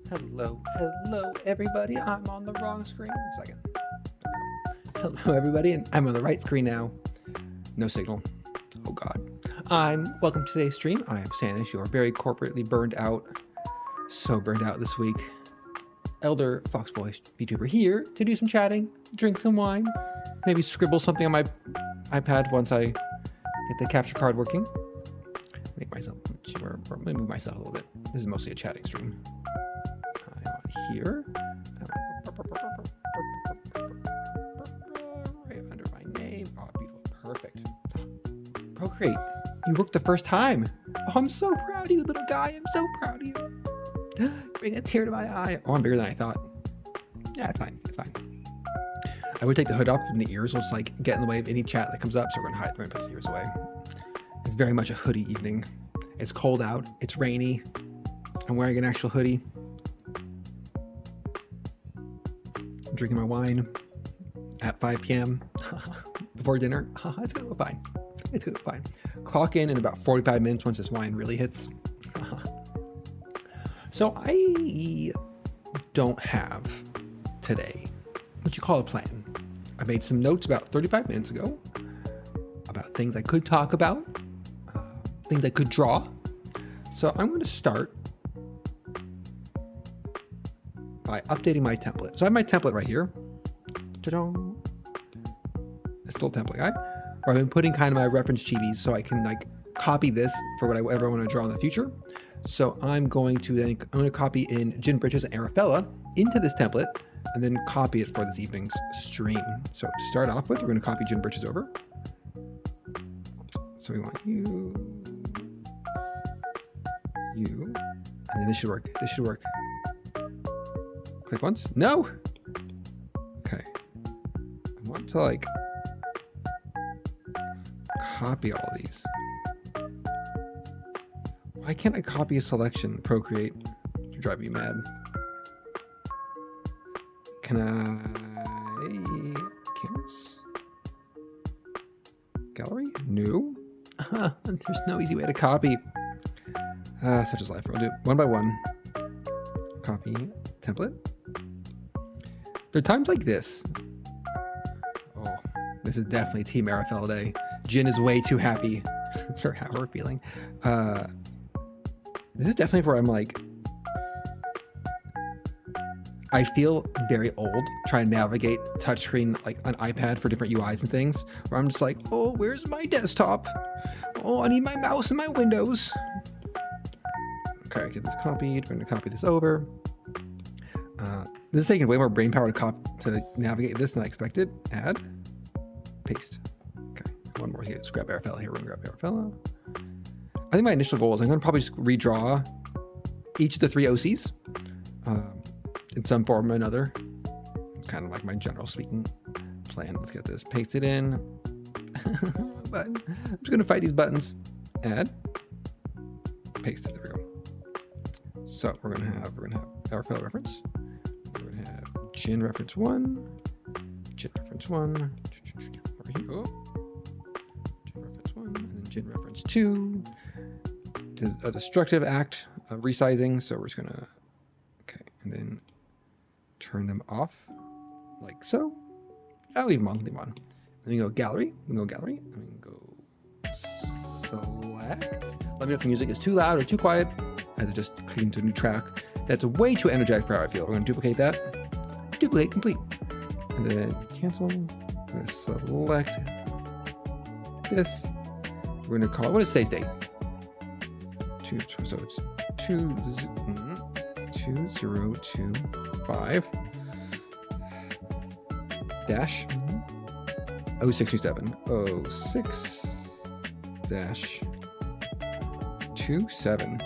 Hello, everybody. I'm on the wrong screen. A second. Hello, everybody, and I'm on the right screen now. No signal. Oh, God. Welcome to today's stream. I am Sanish. You are very corporately burned out. So burned out this week. Elder Foxboy VTuber here to do some chatting, drink some wine, maybe scribble something on my iPad once I get the capture card working. Make myself, or maybe move myself a little bit. This is mostly a chatting stream. I want here. Right under my name. Oh, beautiful. Perfect. Procreate. You worked the first time. Oh, I'm so proud of you, little guy. I'm so proud of you. Bring a tear to my eye. Oh, I'm bigger than I thought. Yeah, it's fine. It's fine. I would take the hood off and the ears will just like get in the way of any chat that comes up. So we're gonna put the ears away. It's very much a hoodie evening. It's cold out. It's rainy. I'm wearing an actual hoodie. I'm drinking my wine at 5 p.m. before dinner. It's gonna go fine. It's gonna go fine. Clock in about 45 minutes once this wine really hits. So I don't have today what you call a plan. I made some notes about 35 minutes ago about things I could talk about, things I could draw. So I'm going to start by updating my template. So I have my template right here. Ta-da. It's still a template guy. Where I've been putting kind of my reference chibis so I can like copy this for whatever I want to draw in the future. So I'm going to copy in Jin Bridges and Arafella into this template and then copy it for this evening's stream. So to start off with, we're going to copy Jin Bridges over. So we want you, and then this should work. This should work. Click once. No. Okay. I want to like copy all these. Why can't I copy a selection? Procreate. You're driving me mad. Can I? Canvas? Gallery? No. There's no easy way to copy. Such is life. We'll do it one by one. Copy template. There are times like this. Oh, this is definitely Team Arafel day. Jin is way too happy for how we're feeling. This is definitely where I'm like, I feel very old trying to navigate touchscreen like an iPad for different UIs and things, where I'm just like, oh, where's my desktop? Oh, I need my mouse and my windows. Okay, get this copied. We're gonna copy this over. This is taking way more brain power to navigate this than I expected. Add, paste. Okay, one more here. Let's grab Arafella here. We're gonna grab Arafella. I think my initial goal is I'm gonna probably just redraw each of the 3 OCs in some form or another. Kind of like my general speaking plan. Let's get this pasted in. Button. I'm just gonna fight these buttons. Add, paste it. There we go. So we're gonna have Arafella reference. We're gonna have Jin reference 1, Jin reference 1. Over here. Oh. Jin reference 1, and then Jin reference 2. A destructive act of resizing, so we're just gonna and then turn them off like so. I'll leave them on. Then we go gallery. And then go select. Let me know if the music is too loud or too quiet, as it just clicked into a new track. That's way too energetic for how I feel. We're gonna duplicate that. Duplicate complete. And then cancel. I'm gonna select this. We're gonna call it, what is today's date? So it's 2025 dash 0627 06 dash 27.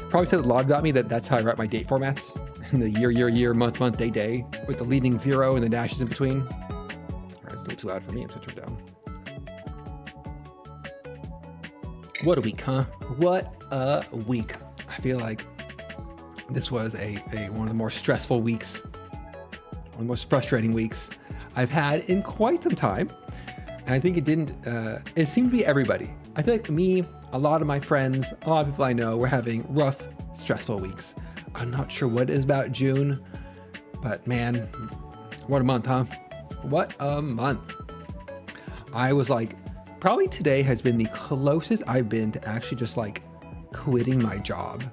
Probably said a lot about me that's how I write my date formats. In the year, month, day, with the leading 0 and the dashes in between. All right, it's a little too loud for me. I'm gonna turn it down. What a week, huh? What a week. I feel like this was one of the more stressful weeks, one of the most frustrating weeks I've had in quite some time. And I think it seemed to be everybody. I feel like me, a lot of my friends, a lot of people I know were having rough, stressful weeks. I'm not sure what it is about June, but man, what a month, huh? What a month. I was like, probably today has been the closest I've been to actually just like quitting my job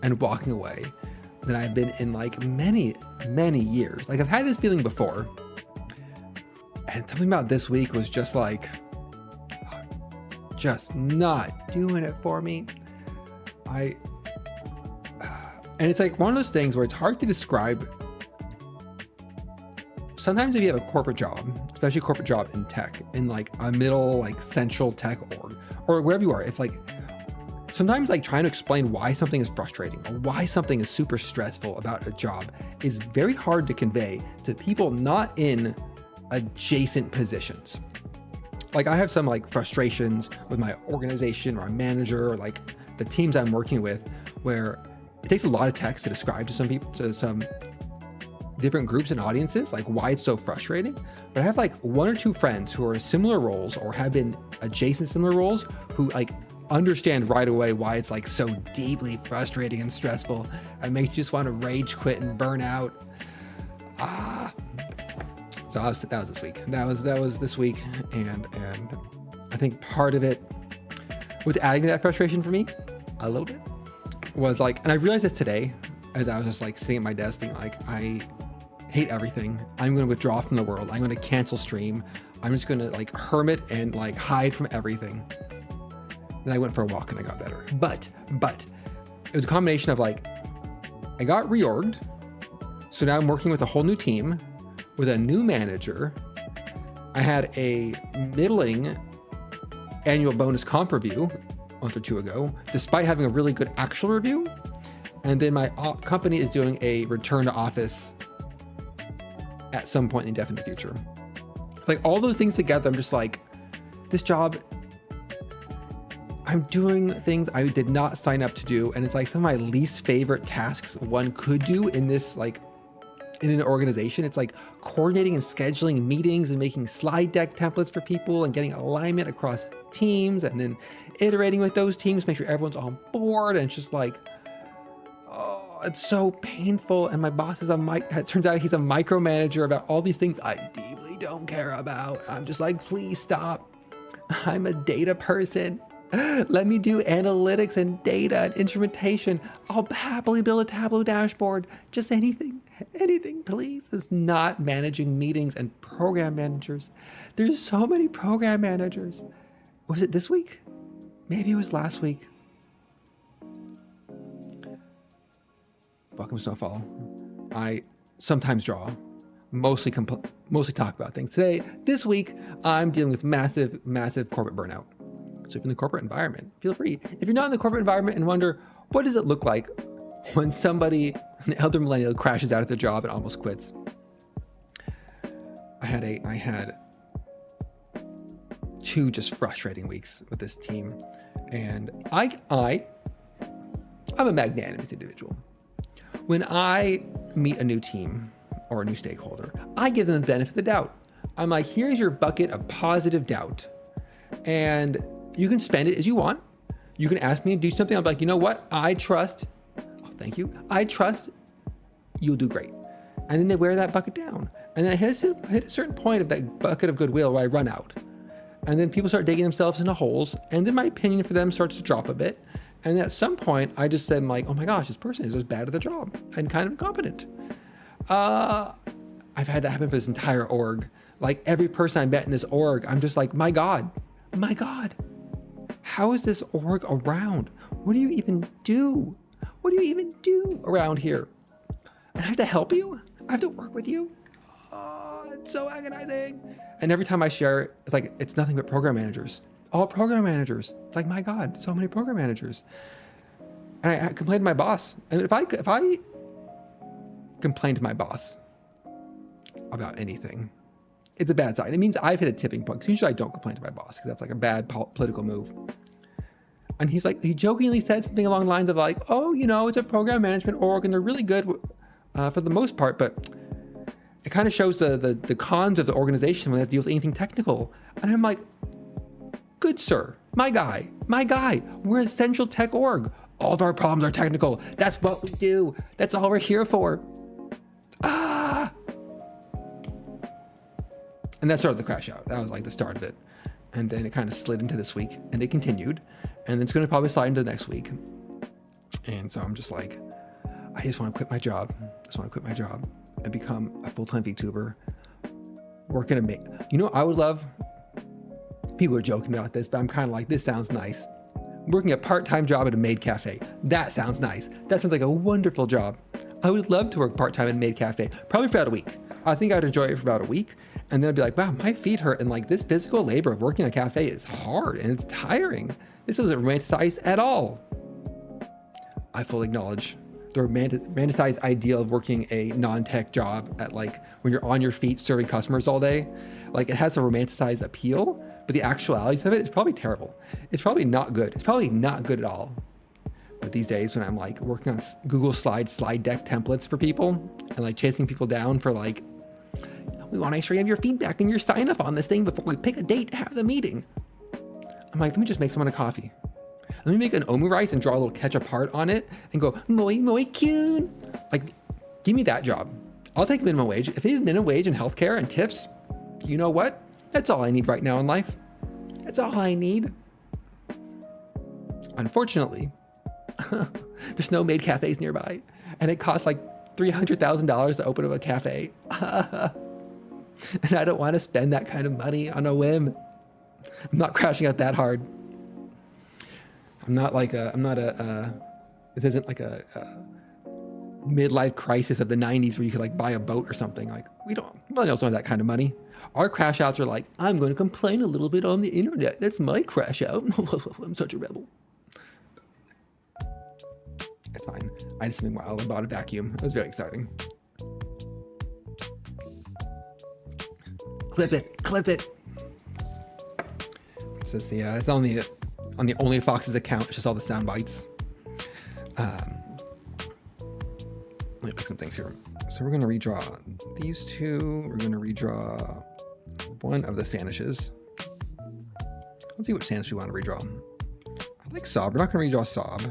and walking away than I've been in like many, many years. Like I've had this feeling before. And something about this week was just like, just not doing it for me. And it's like one of those things where it's hard to describe. Sometimes if you have a corporate job, especially a corporate job in tech, in like a middle, like central tech org, or wherever you are, if like, sometimes like trying to explain why something is frustrating or why something is super stressful about a job is very hard to convey to people not in adjacent positions. Like I have some like frustrations with my organization or a manager or like the teams I'm working with, where it takes a lot of text to describe to some people, to some different groups and audiences, like why it's so frustrating. But I have like one or two friends who are similar roles or have been adjacent similar roles who like understand right away why it's like so deeply frustrating and stressful and makes you just want to rage quit and burn out. So that was this week. That was this week, and I think part of it was adding to that frustration for me a little bit. Was like, and I realized this today as I was just like sitting at my desk being like, I hate everything. I'm going to withdraw from the world. I'm going to cancel stream. I'm just going to like hermit and like hide from everything. Then I went for a walk and I got better. But it was a combination of like, I got reorged. So now I'm working with a whole new team with a new manager. I had a middling annual bonus comp review a month or two ago, despite having a really good actual review. And then my company is doing a return to office at some point in the indefinite future. It's like all those things together, I'm just like, this job, I'm doing things I did not sign up to do. And it's like some of my least favorite tasks one could do in this, like in an organization. It's like coordinating and scheduling meetings and making slide deck templates for people and getting alignment across teams and then iterating with those teams, make sure everyone's on board. And it's just like, oh, it's so painful. And my boss is it turns out he's a micromanager about all these things I deeply don't care about. I'm just like, please stop. I'm a data person. Let me do analytics and data and instrumentation. I'll happily build a Tableau dashboard. Just anything, please. It's not managing meetings and program managers. There's so many program managers. Was it this week? Maybe it was last week. Welcome to Snowfall. I sometimes draw, mostly talk about things. This week, I'm dealing with massive corporate burnout. So if you're in the corporate environment, feel free. If you're not in the corporate environment and wonder, what does it look like when somebody, an elder millennial, crashes out of their job and almost quits? I had 2 just frustrating weeks with this team. And I'm a magnanimous individual. When I meet a new team or a new stakeholder, I give them the benefit of the doubt. I'm like, here's your bucket of positive doubt. And you can spend it as you want. You can ask me to do something. I'll be like, you know what? I trust. Oh, thank you. I trust you'll do great. And then they wear that bucket down. And then I hit a certain point of that bucket of goodwill where I run out. And then people start digging themselves into holes. And then my opinion for them starts to drop a bit. And at some point, I just said, like, oh my gosh, this person is just bad at their job and kind of incompetent. I've had that happen for this entire org. Like every person I met in this org, I'm just like, my God. How is this org around? What do you even do? What do you even do around here? And I have to help you? I have to work with you? Oh, it's so agonizing. And every time I share it, it's like, it's nothing but program managers. All program managers. It's like, my God, so many program managers. And I complained to my boss. And if I complain to my boss about anything, it's a bad sign. It means I've hit a tipping point. Because usually I don't complain to my boss because that's like a bad political move. And he jokingly said something along the lines of like, oh, it's a program management org and they're really good for the most part, but it kind of shows the cons of the organization when they deal with anything technical. And I'm like, good sir, My guy, we're Essential Tech Org. All of our problems are technical. That's what we do. That's all we're here for. Ah! And that started the crash out. That was like the start of it. And then it kind of slid into this week and it continued. And it's going to probably slide into the next week. And so I'm just like, I just want to quit my job. And become a full-time VTuber. Working I would love, people are joking about this, but I'm kind of like, this sounds nice. Working a part-time job at a maid cafe. That sounds nice. That sounds like a wonderful job. I would love to work part-time at a maid cafe, probably for about a week. I think I'd enjoy it for about a week. And then I'd be like, wow, my feet hurt. And like this physical labor of working in a cafe is hard and it's tiring. This wasn't romanticized at all. I fully acknowledge the romanticized ideal of working a non-tech job at like when you're on your feet serving customers all day. Like it has a romanticized appeal, but the actualities of it is probably terrible. It's probably not good. It's probably not good at all. But these days when I'm like working on Google slide deck templates for people and like chasing people down for like, we want to make sure you have your feedback and your sign up on this thing before we pick a date to have the meeting. I'm like, let me just make someone a coffee. Let me make an omu rice and draw a little ketchup heart on it and go, moi cute. Like, give me that job. I'll take minimum wage. If they have minimum wage and healthcare and tips, you know what? That's all I need right now in life. That's all I need. Unfortunately, there's no maid cafes nearby and it costs like $300,000 to open up a cafe. And I don't want to spend that kind of money on a whim. I'm not crashing out that hard. This isn't like a midlife crisis of the 90s where you could like buy a boat or something. Like millennials don't have that kind of money. Our crash outs are like, I'm going to complain a little bit on the internet. That's my crash out. I'm such a rebel. It's fine. I did something wild. I bought a vacuum. It was very exciting. Clip it. It's just it's on the OnlyFox's account. It's just all the sound bites. Let me pick some things here. So we're gonna redraw these two. We're gonna redraw one of the Sanishes. Let's see which Sanish we want to redraw. I like Sob. We're not gonna redraw Sob.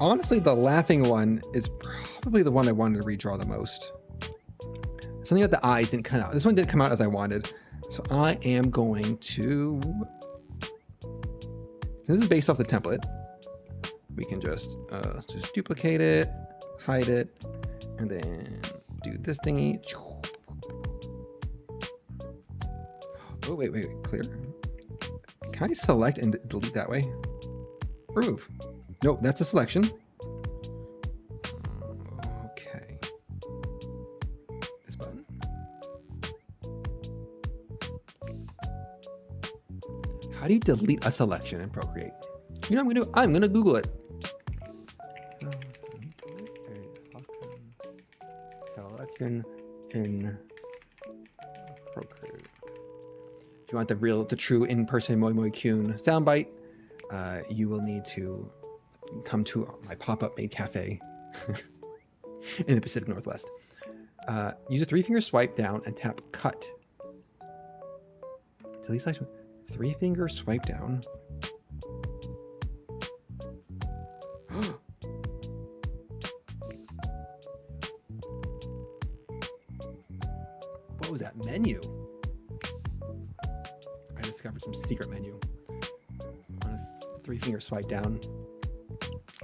Honestly, the laughing one is probably the one I wanted to redraw the most. Something about the eyes didn't come out. This one didn't come out as I wanted. So I am going to, this is based off the template. We can just duplicate it, hide it, and then do this thingy. Oh, wait, clear. Can I select and delete that way? Remove. Nope, that's a selection. Okay. This button. How do you delete a selection in Procreate? You know what I'm gonna do? I'm gonna Google it. Selection in Procreate. If you want the true in-person Moimoikun soundbite, you will need to come to my pop-up maid cafe in the Pacific Northwest. Use a 3-finger swipe down and tap cut. Delete slice. 3-finger swipe down. What was that menu? I discovered some secret menu. On a 3-finger swipe down.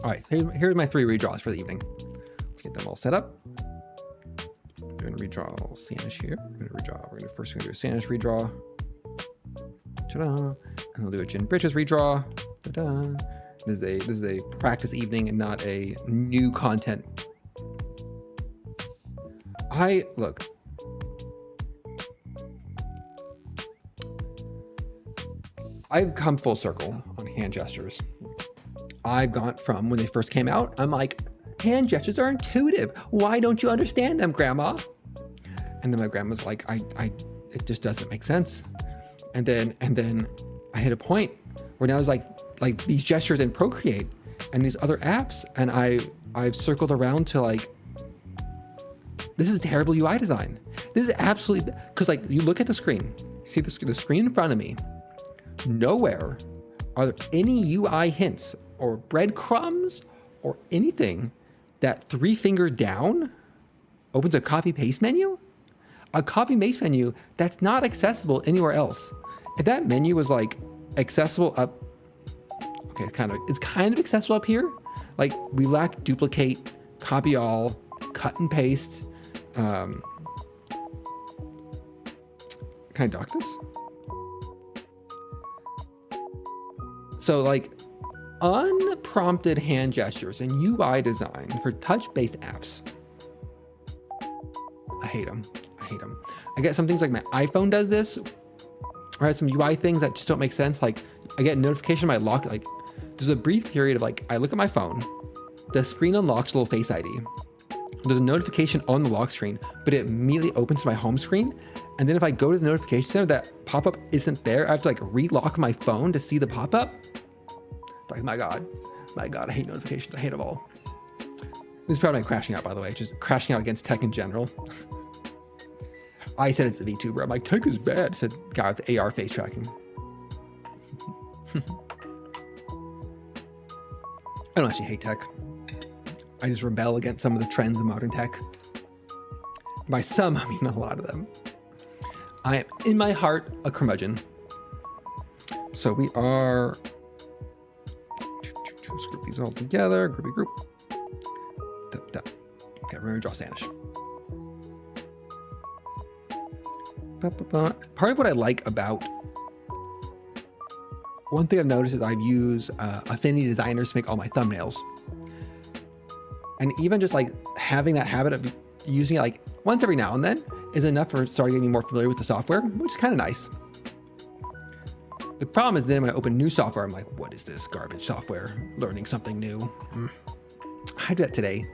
All right, here's my 3 redraws for the evening. Let's get them all set up. We're going to redraw Sanish here. We're going to first do a Sanish redraw. Ta-da. And we'll do a Jin Bridges redraw. Ta-da. This is a practice evening and not a new content. Look. I've come full circle on hand gestures. I've gone from when they first came out, I'm like, hand gestures are intuitive. Why don't you understand them, Grandma? And then my grandma's like, it just doesn't make sense. And then I hit a point where now it's like these gestures in Procreate and these other apps, and I've circled around to like, this is terrible UI design. This is absolutely, because like you look at the screen, see the screen in front of me. nowhere are there any UI hints or breadcrumbs or anything that 3-finger down opens a copy paste menu? A copy paste menu that's not accessible anywhere else. If that menu was like accessible up, okay, it's kind of accessible up here. Like we lack duplicate, copy all, cut and paste. Can I dock this? So like unprompted hand gestures and UI design for touch-based apps. I hate them. I hate them. I get some things like my iPhone does this, or has some UI things that just don't make sense. Like I get a notification on my lock, like there's a brief period of like, I look at my phone, the screen unlocks a little Face ID. There's a notification on the lock screen, but it immediately opens to my home screen. And then if I go to the notification center, that pop-up isn't there. I have to like relock my phone to see the pop-up. Like, my God, I hate notifications. I hate them all. This is probably crashing out, by the way, just crashing out against tech in general. I said it's the VTuber. I'm like, tech is bad, said guy with AR face tracking. I don't actually hate tech. I just rebel against some of the trends of modern tech. By some, I mean a lot of them. I am, in my heart, a curmudgeon. So we are... Let's group these all together. Groupy group. Okay, we're going to draw Sanish. Part of what I like about... One thing I've noticed is I've used Affinity Designers to make all my thumbnails. And even just like having that habit of using it like once every now and then is enough for starting getting more familiar with the software, which is kind of nice. The problem is then when I open new software, I'm like, what is this garbage software? Learning something new. I do that today.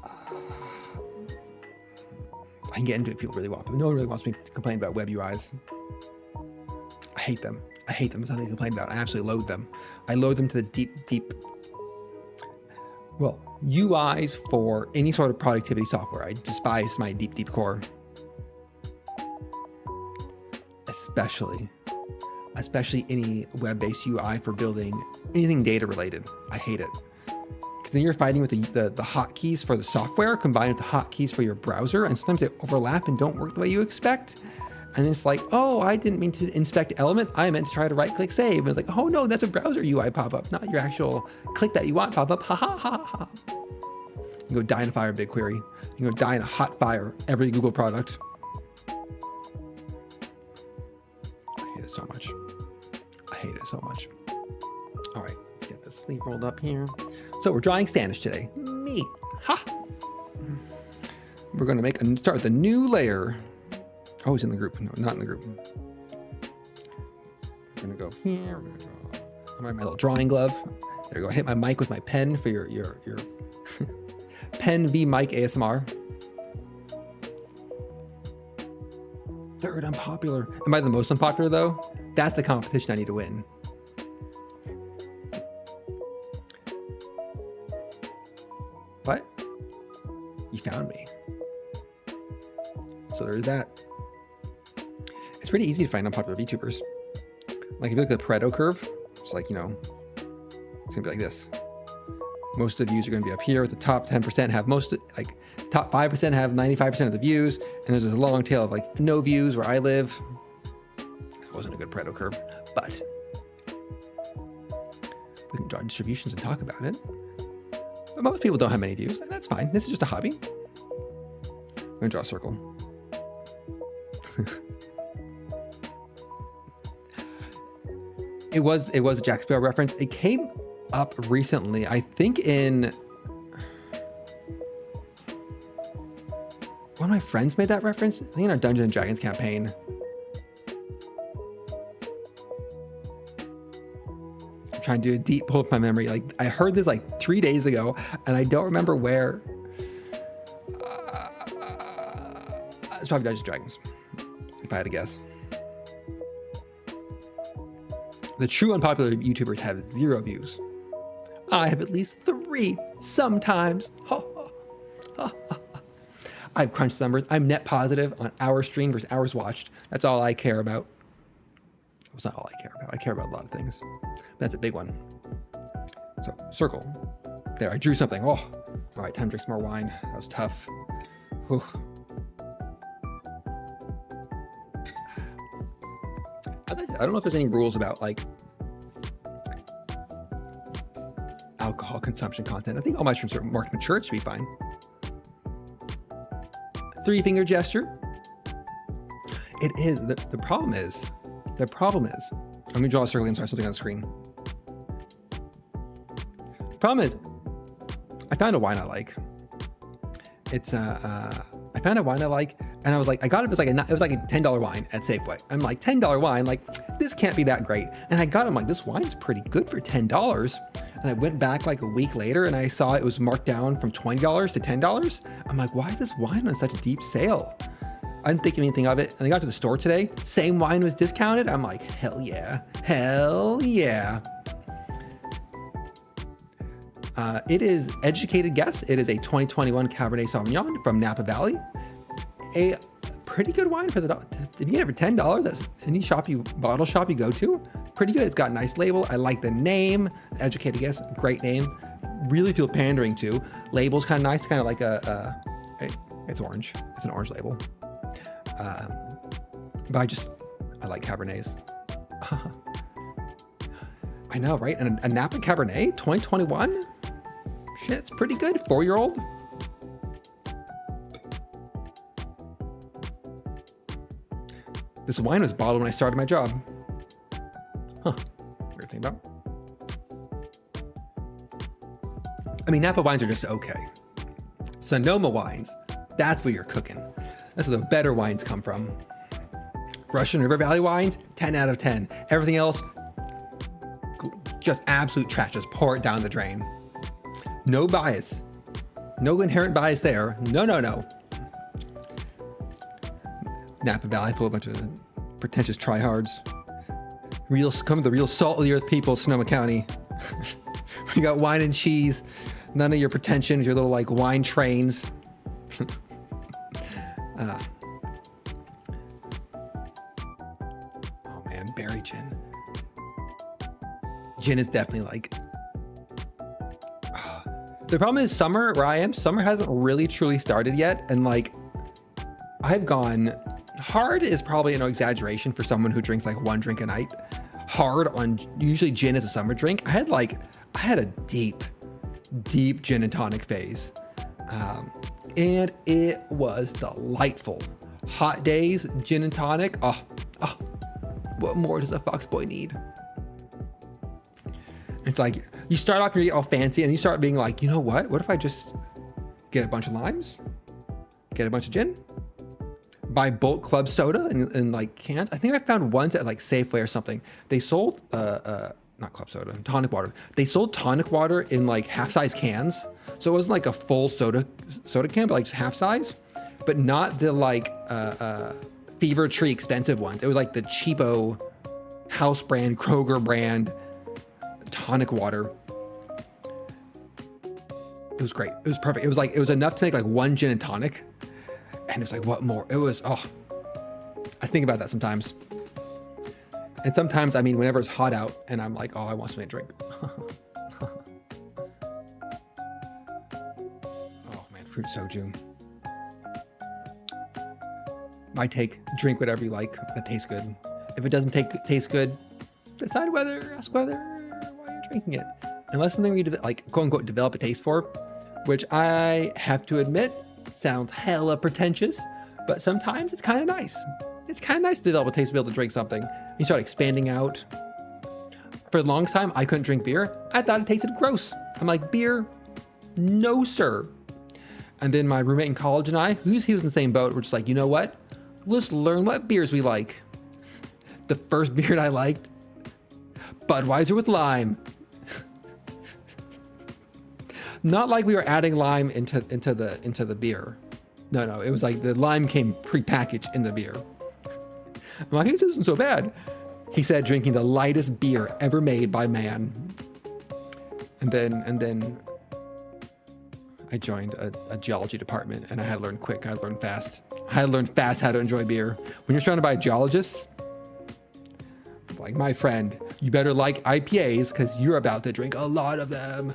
I can get into it if people really want, but no one really wants me to complain about web UIs. I hate them. I hate them. There's nothing to complain about. I absolutely loathe them. I loathe them to the deep. Well, UIs for any sort of productivity software, I despise my deep core. Especially any web-based UI for building anything data related. I hate it. Because then you're fighting with the hotkeys for the software combined with the hotkeys for your browser, and sometimes they overlap and don't work the way you expect. And it's like, oh, I didn't mean to inspect element. I meant to try to right-click save. And it's like, oh no, that's a browser UI pop-up, not your actual click that you want pop-up. Ha ha ha ha. You can go die in a fire BigQuery. You can go die in a hot fire every Google product. I hate it so much. I hate it so much. All right, let's get this sleeve rolled up here. So we're drawing Stanish today. Me. Ha. We're going to start with a new layer. Oh, it's in the group. No, not in the group. We're going to go here. We're going to draw. I'm wearing my little drawing glove. There you go. I hit my mic with my pen for your pen v mic ASMR. Third unpopular. Am I the most unpopular though? That's the competition I need to win. What? You found me. So there's that. It's pretty easy to find unpopular VTubers. Like if you look at the Pareto curve, it's like, you know, it's gonna be like this. Most of the views are gonna be up here. The top 10% have top 5% have 95% of the views. And there's this long tail of like no views where I live. It wasn't a good Pareto curve, but we can draw distributions and talk about it. But most people don't have many views, and that's fine. This is just a hobby. I'm gonna draw a circle. It was a Jack Sparrow reference. It came up recently, I think in... One of my friends made that reference. I think in our Dungeons and Dragons campaign. I'm trying to do a deep pull of my memory. Like I heard this like 3 days ago, and I don't remember where. It's probably Dungeons and Dragons, if I had to guess. The true unpopular YouTubers have 0 views. I have at least 3 sometimes. I've crunched numbers. I'm net positive on hours streamed versus hours watched. That's all I care about. It's not all I care about. I care about a lot of things. That's a big one. So circle. There, I drew something. Oh, all right, time to drink some more wine. That was tough. Whew. I don't know if there's any rules about like alcohol consumption content. I think all my shrimps are marked mature. It should be fine. 3-finger gesture. It is. The problem is, let me draw a circle and start something on the screen. The problem is, I found a wine I like. It's I found a wine I like, and I was like, I got it. It was like a $10 wine at Safeway. I'm like, $10 wine, like this can't be that great. And I got it. I'm like, this wine's pretty good for $10. And I went back like a week later, and I saw it was marked down from $20 to $10. I'm like, why is this wine on such a deep sale? I didn't think anything of it. And I got to the store today. Same wine was discounted. I'm like, hell yeah, hell yeah. It is educated guess. It is a 2021 Cabernet Sauvignon from Napa Valley. A pretty good wine for the dog. If you get it for $10, that's any bottle shop you go to. Pretty good. It's got a nice label. I like the name. Educated guess, great name. Really feel pandering to. Label's kind of nice, kind of like it's orange. It's an orange label. But I like Cabernets. I know, right? And a Napa Cabernet 2021? Shit, it's pretty good. 4-year-old. This wine was bottled when I started my job. Huh. Weird thing about. I mean, Napa wines are just okay. Sonoma wines, that's where you're cooking. That's where the better wines come from. Russian River Valley wines, 10 out of 10. Everything else, just absolute trash. Just pour it down the drain. No bias. No inherent bias there. No. Napa Valley full of a bunch of pretentious tryhards. Come the real salt of the earth people, Sonoma County. We got wine and cheese. None of your pretension, your little like wine trains. Oh man, berry gin. Gin is definitely like. The problem is summer where I am, summer hasn't really truly started yet. And like, I've gone hard is probably no exaggeration for someone who drinks like 1 drink a night. Hard on usually gin is a summer drink. I had a deep gin and tonic phase. And it was delightful. Hot days, gin and tonic. Oh, what more does a foxboy need? It's like, you start off, you're all fancy, and you start being like, you know what? What if I just get a bunch of limes, get a bunch of gin, buy bulk club soda in like cans? I think I found ones at like Safeway or something. They sold, not club soda, tonic water. They sold tonic water in like half-size cans. So it wasn't like a full soda can, but like just half size, but not the like Fever Tree expensive ones. It was like the cheapo house brand, Kroger brand tonic water. It was great. It was perfect. It was enough to make like 1 gin and tonic. And it's like, what more? It was, I think about that sometimes. And sometimes, I mean, whenever it's hot out and I'm like, I want something to drink. Fruit soju. My take, drink whatever you like that tastes good. If it doesn't taste good, ask why you're drinking it. Unless something you like, quote unquote, develop a taste for, which I have to admit sounds hella pretentious, but sometimes it's kind of nice. It's kind of nice to develop a taste to be able to drink something. You start expanding out. For the longest time, I couldn't drink beer. I thought it tasted gross. I'm like, beer? No, sir. And then my roommate in college and I, he was in the same boat. We're just like, you know what? Let's learn what beers we like. The first beer I liked, Budweiser with lime. Not like we were adding lime into the beer. No, it was like the lime came prepackaged in the beer. I'm like, this isn't so bad. He said drinking the lightest beer ever made by man. And then I joined a geology department, and I had to learn quick. I had to learn fast. I had to learn fast how to enjoy beer. When you're surrounded by geologists, Like, my friend, you better like IPAs because you're about to drink a lot of them.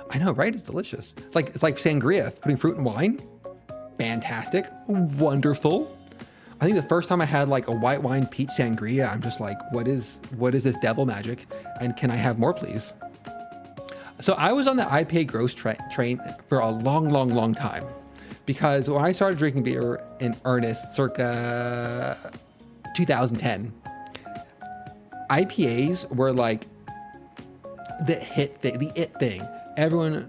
I know, right? It's delicious. It's like sangria, putting fruit in wine. Fantastic. Wonderful. I think the first time I had like a white wine peach sangria, I'm just like, what is this devil magic? And can I have more, please? So I was on the IPA growth train for a long time, because when I started drinking beer in earnest, circa 2010, IPAs were like the it thing. Everyone,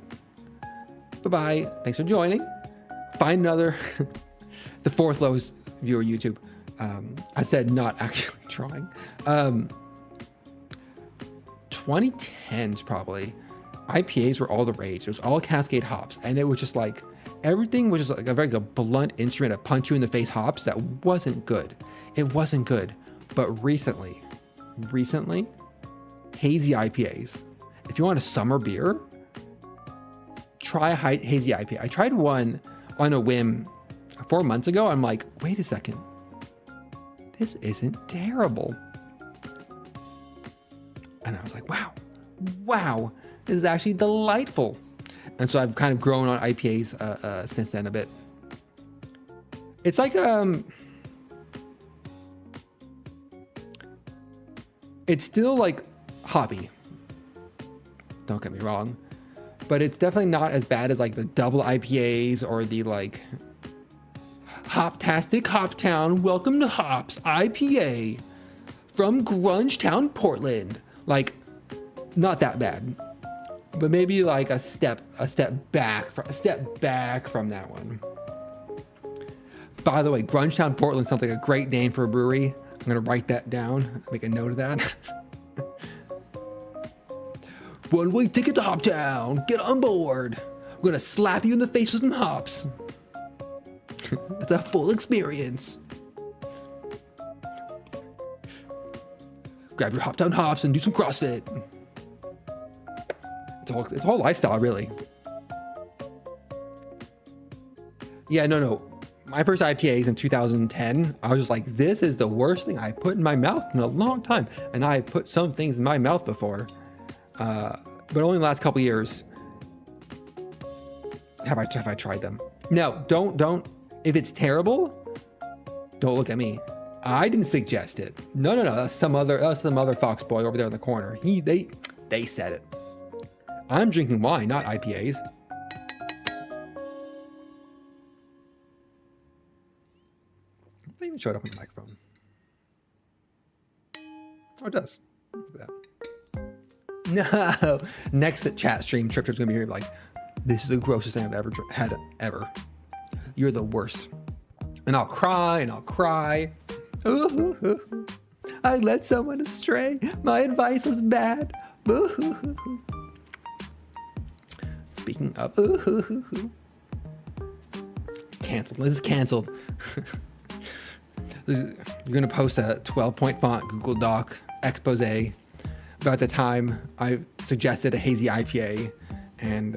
bye-bye. Thanks for joining. Find another, the fourth lowest viewer YouTube. I said not actually trying. 2010s probably. IPAs were all the rage. It was all Cascade hops, and it was just like everything was just like a very blunt instrument to punch you in the face hops that wasn't good. It wasn't good. But recently, hazy IPAs. If you want a summer beer, try a hazy IPA. I tried one on a whim 4 months ago. I'm like, wait a second, this isn't terrible. And I was like, wow, this is actually delightful. And so I've kind of grown on IPAs since then a bit. It's like, it's still like hoppy. Don't get me wrong, but it's definitely not as bad as like the double IPAs or the like Hoptastic Hoptown, welcome to Hops IPA from Grungetown, Portland. Like, not that bad, but maybe like a step back from that one. By the way, Grungetown, Portland sounds like a great name for a brewery. I'm gonna write that down, make a note of that. One-way ticket to Hoptown, get on board. I'm gonna slap you in the face with some hops. It's a full experience. Grab your Hoptown hops and do some CrossFit. It's a whole lifestyle, really. Yeah, no. My first IPAs in 2010, I was just like, this is the worst thing I put in my mouth in a long time. And I put some things in my mouth before, but only in the last couple years have I tried them. No, don't. If it's terrible, don't look at me. I didn't suggest it. No. That's some other fox boy over there in the corner. They said it. I'm drinking wine, not IPAs. They even showed up on the microphone. Oh, it does. Look at that. No. Next chat stream, Trip's gonna be here like, this is the grossest thing I've ever had ever. You're the worst. And I'll cry. Ooh, I led someone astray. My advice was bad. Ooh. Speaking of, canceled. This is canceled. You're gonna post a 12-point font Google Doc expose about the time I suggested a hazy IPA, and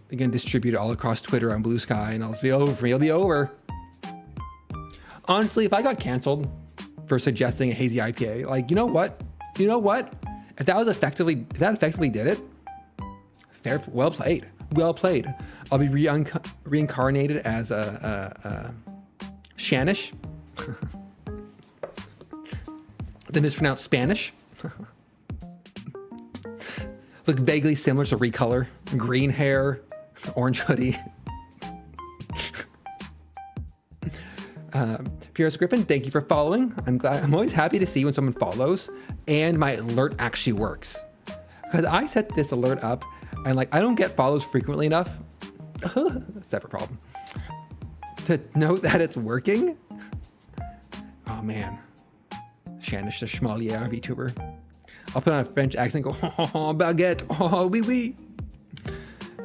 they're gonna distribute it all across Twitter on Blue Sky, and it'll be over for me. It'll be over. Honestly, if I got canceled for suggesting a hazy IPA, like, you know what? If that effectively did it, well played. I'll be reincarnated as a Shanish. The mispronounced Spanish. Look vaguely similar to Recolor. Green hair, orange hoodie. Pierce Griffin, thank you for following. I'm always happy to see when someone follows and my alert actually works. Because I set this alert up and like I don't get follows frequently enough. Separate problem. To note that it's working. Oh man. Shanish the Schmalier VTuber. I'll put on a French accent, go, oh, baguette, oh, oui, oui.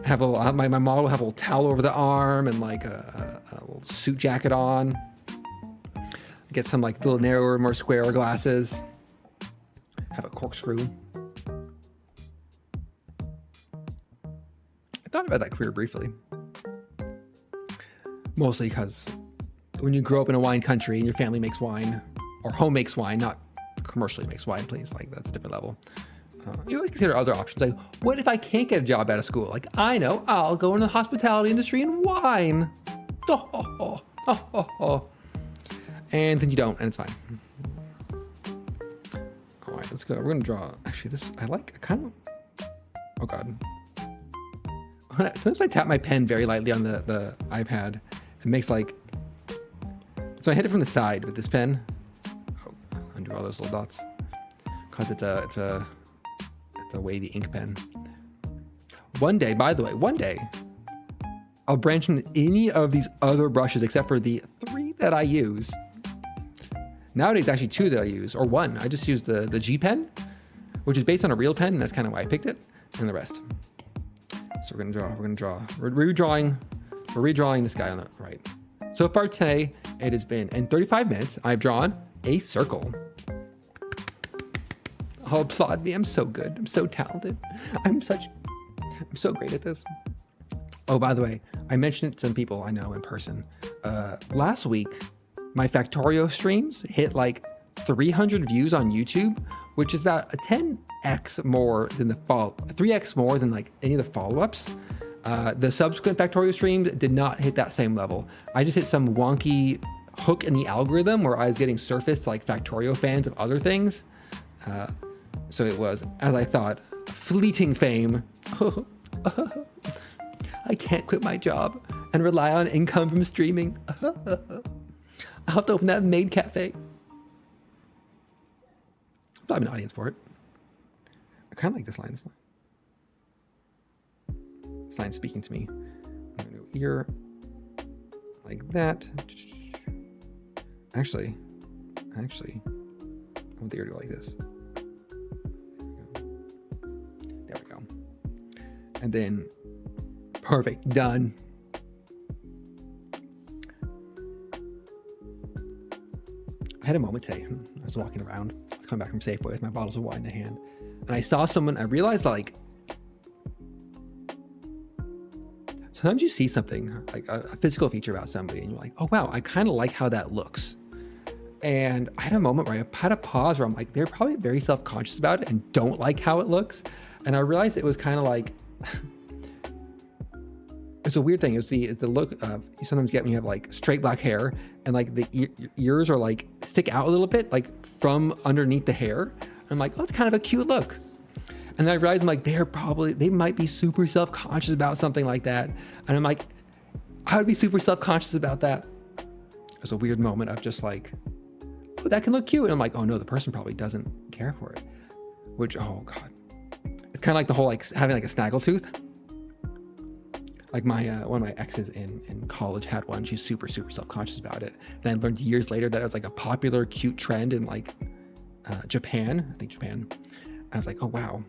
Have my model will have a little towel over the arm and like a little suit jacket on. Get some like little narrower, more square glasses. Have a corkscrew. I thought about that career briefly. Mostly because when you grow up in a wine country and your family makes wine, or home makes wine, not commercially makes wine, please. Like that's a different level. You always consider other options. Like, what if I can't get a job out of school? Like, I know, I'll go into the hospitality industry and wine. And then you don't, and it's fine. All right, let's go. We're gonna draw. Actually, this I kind of. Oh God. Sometimes I tap my pen very lightly on the iPad, it makes like. So I hit it from the side with this pen. Oh, undo all those little dots, because it's a wavy ink pen. One day, by the way, I'll branch into any of these other brushes except for the 3 that I use. Nowadays, actually 2 that I use, or 1. I just use the G pen, which is based on a real pen, and that's kind of why I picked it, and the rest. So we're gonna draw. We're redrawing this guy on the right. So far today, it has been, in 35 minutes, I've drawn a circle. Oh, applaud me, I'm so good. I'm so talented. I'm so great at this. Oh, by the way, I mentioned it to some people I know in person. Last week, my Factorio streams hit like 300 views on YouTube, which is about a 10x more than 3x more than like any of the follow-ups. The subsequent Factorio streams did not hit that same level. I just hit some wonky hook in the algorithm where I was getting surfaced like Factorio fans of other things. So it was, as I thought, fleeting fame. I can't quit my job and rely on income from streaming. I'll have to open that maid cafe. But I have an audience for it. I kind of like this line. This line's speaking to me. I'm gonna go ear like that. Actually, I want the ear to go like this. There we go. And then, perfect, done. I had a moment today. I was walking around. I was coming back from Safeway with my bottles of wine in hand. And I saw someone, I realized like, sometimes you see something, like a physical feature about somebody and you're like, oh wow, I kind of like how that looks. And I had a moment where I had a pause where I'm like, they're probably very self-conscious about it and don't like how it looks. And I realized it was kind of like, it's a weird thing. It's the look of, you sometimes get when you have like straight black hair and like the ears are like stick out a little bit, like from underneath the hair. I'm like, oh, it's kind of a cute look. And then I realized I'm like, they might be super self-conscious about something like that. And I'm like, I would be super self-conscious about that. It was a weird moment of just like, oh, that can look cute. And I'm like, oh no, the person probably doesn't care for it. Which, oh God. It's kind of like the whole like having like a snaggletooth. Like my one of my exes in college had one. She's super self-conscious about it. Then I learned years later that it was like a popular cute trend in like Japan. I think Japan. And I was like, oh wow.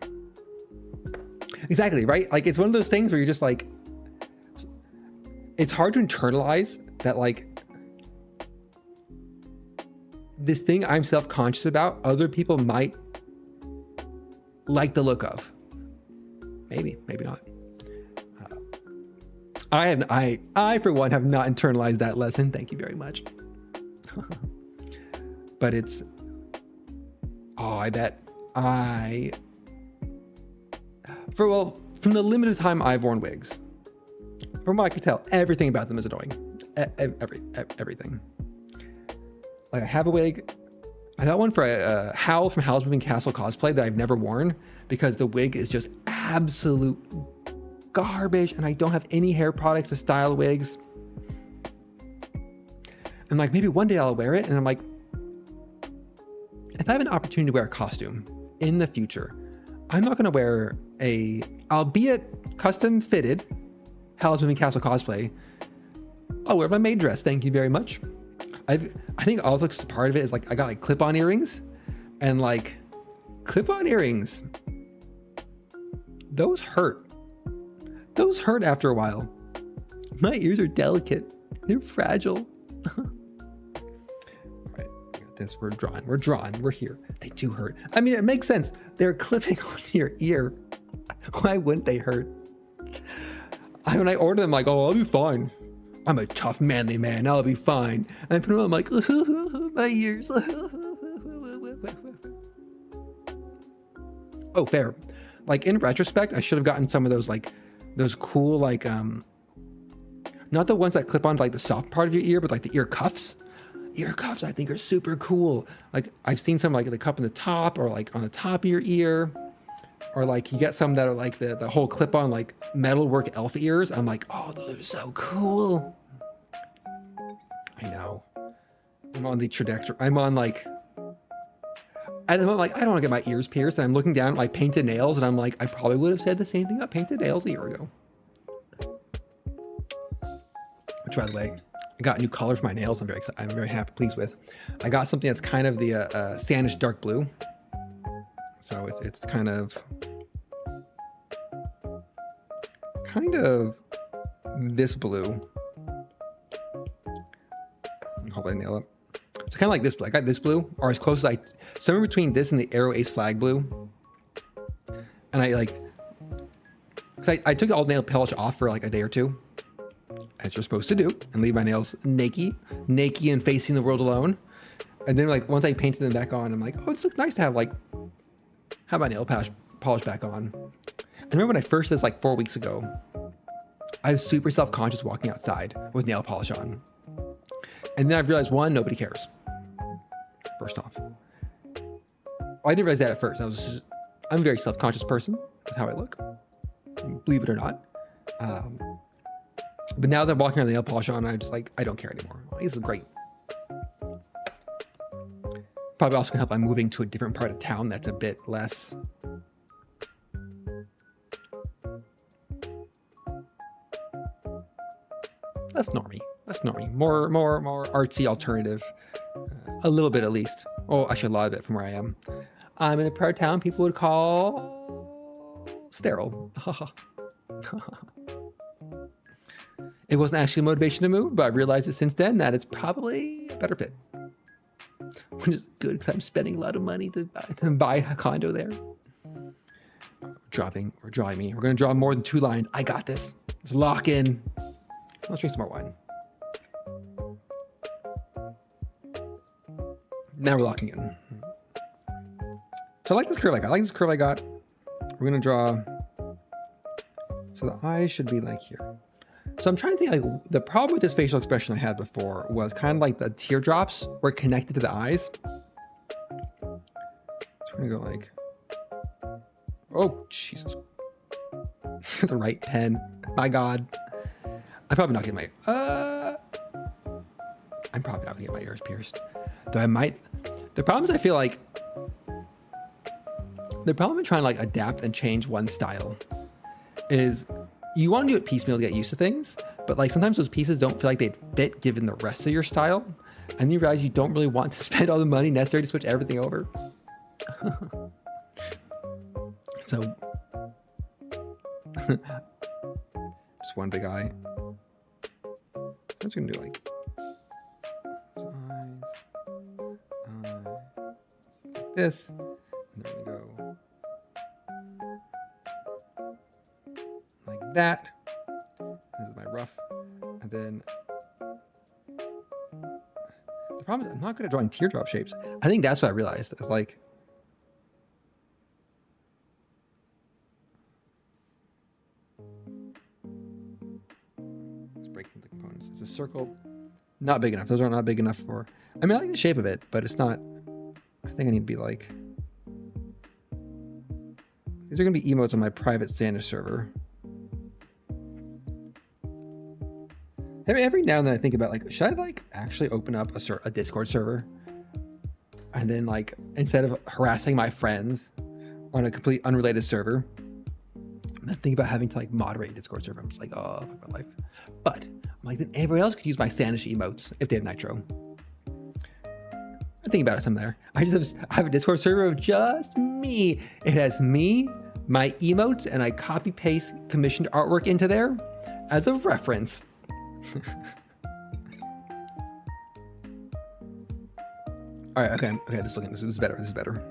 Exactly, right? Like it's one of those things where you're just like, it's hard to internalize that like this thing I'm self-conscious about, other people might like the look of. Maybe not. I for one have not internalized that lesson. Thank you very much. But it's, I bet from the limited time I've worn wigs, from what I can tell, everything about them is annoying. Everything. Like I have a wig. I got one for a Howl from Howl's Moving Castle cosplay that I've never worn because the wig is just absolute garbage and I don't have any hair products to style wigs. And like maybe one day I'll wear it and I'm like, if I have an opportunity to wear a costume in the future, I'm not gonna wear albeit custom fitted Howl's Moving Castle cosplay. I'll wear my maid dress, thank you very much. I think also part of it is like I got like clip-on earrings and like clip-on earrings, those hurt. Those hurt after a while. My ears are delicate. They're fragile. All right, we got this. We're drawing. We're here. They do hurt. I mean, it makes sense. They're clipping onto your ear. Why wouldn't they hurt? When I order them, I'm like, oh, I'll be fine. I'm a tough, manly man. I'll be fine. And I put them on, I'm like, my ears. Oh, fair. Like in retrospect, I should have gotten some of those like those cool like not the ones that clip on like the soft part of your ear, but like the ear cuffs. Ear cuffs I think are super cool. Like I've seen some like the cup in the top or like on the top of your ear. Or like you get some that are like the whole clip on like metalwork elf ears. I'm like, oh, those are so cool. I know. I'm on the trajectory. I'm on like, and I'm like, I don't want to get my ears pierced. And I'm looking down at my painted nails and I'm like, I probably would have said the same thing about painted nails a year ago. Which, by the way, I got a new color for my nails. I'm very happy, pleased with. I got something that's kind of the Sanish dark blue. So it's kind of this blue. Hope I nail it. It's kind of like this blue. I got this blue, or as close as somewhere between this and the Aero Ace flag blue. And I like, cause I took all the nail polish off for like a day or two, as you're supposed to do, and leave my nails naked and facing the world alone. And then like once I painted them back on, I'm like, oh, this looks nice to have like my nail polish back on. I remember when I first did this like 4 weeks ago, I was super self-conscious walking outside with nail polish on. And then I realized, one, nobody cares. First off. I didn't realize that at first. I'm a very self-conscious person. That's how I look. Believe it or not. But now that I'm walking around with nail polish on, I'm just like, I don't care anymore. This is great. Probably also can help by moving to a different part of town that's a bit less normy, more artsy alternative, a little bit at least. Oh, actually a lot of it from where I am. I'm in a part of town people would call sterile. It wasn't actually a motivation to move, but I realized it since then that it's probably a better fit. Which is good because I'm spending a lot of money to buy a condo there. We're drawing me. We're going to draw more than 2 lines. I got this. Let's lock in. Let's drink some more wine. Now we're locking in. So I like this curve I got. We're going to draw. So the eyes should be like here. So I'm trying to think, like, the problem with this facial expression I had before was kind of like the teardrops were connected to the eyes. So we're gonna go like, oh, Jesus. The right pen. My God. I'm probably not getting I'm probably not gonna get my ears pierced. Though I might. The problem is I feel like the problem in trying to like adapt and change one style is you want to do it piecemeal to get used to things, but like sometimes those pieces don't feel like they'd fit given the rest of your style. And you realize you don't really want to spend all the money necessary to switch everything over. So just one big eye. I'm just gonna do like this, and then we go like that. This is my rough, and then the problem is I'm not good at drawing teardrop shapes. I think that's what I realized. It's like it's breaking the components. It's a circle, not big enough. Those are not big enough for. I mean, I like the shape of it, but it's not. I think I need to be like. These are gonna be emotes on my private Sanish server. Every now and then I think about like, should I like actually open up a Discord server, and then like instead of harassing my friends on a complete unrelated server, and then think about having to like moderate a Discord server. I'm just like, oh, fuck my life. But I'm like, then everyone else could use my Sanish emotes if they have Nitro. I think about it some there. I have a Discord server of just me. It has me, my emotes, and I copy paste commissioned artwork into there as a reference. All right, okay, this is better. This is better.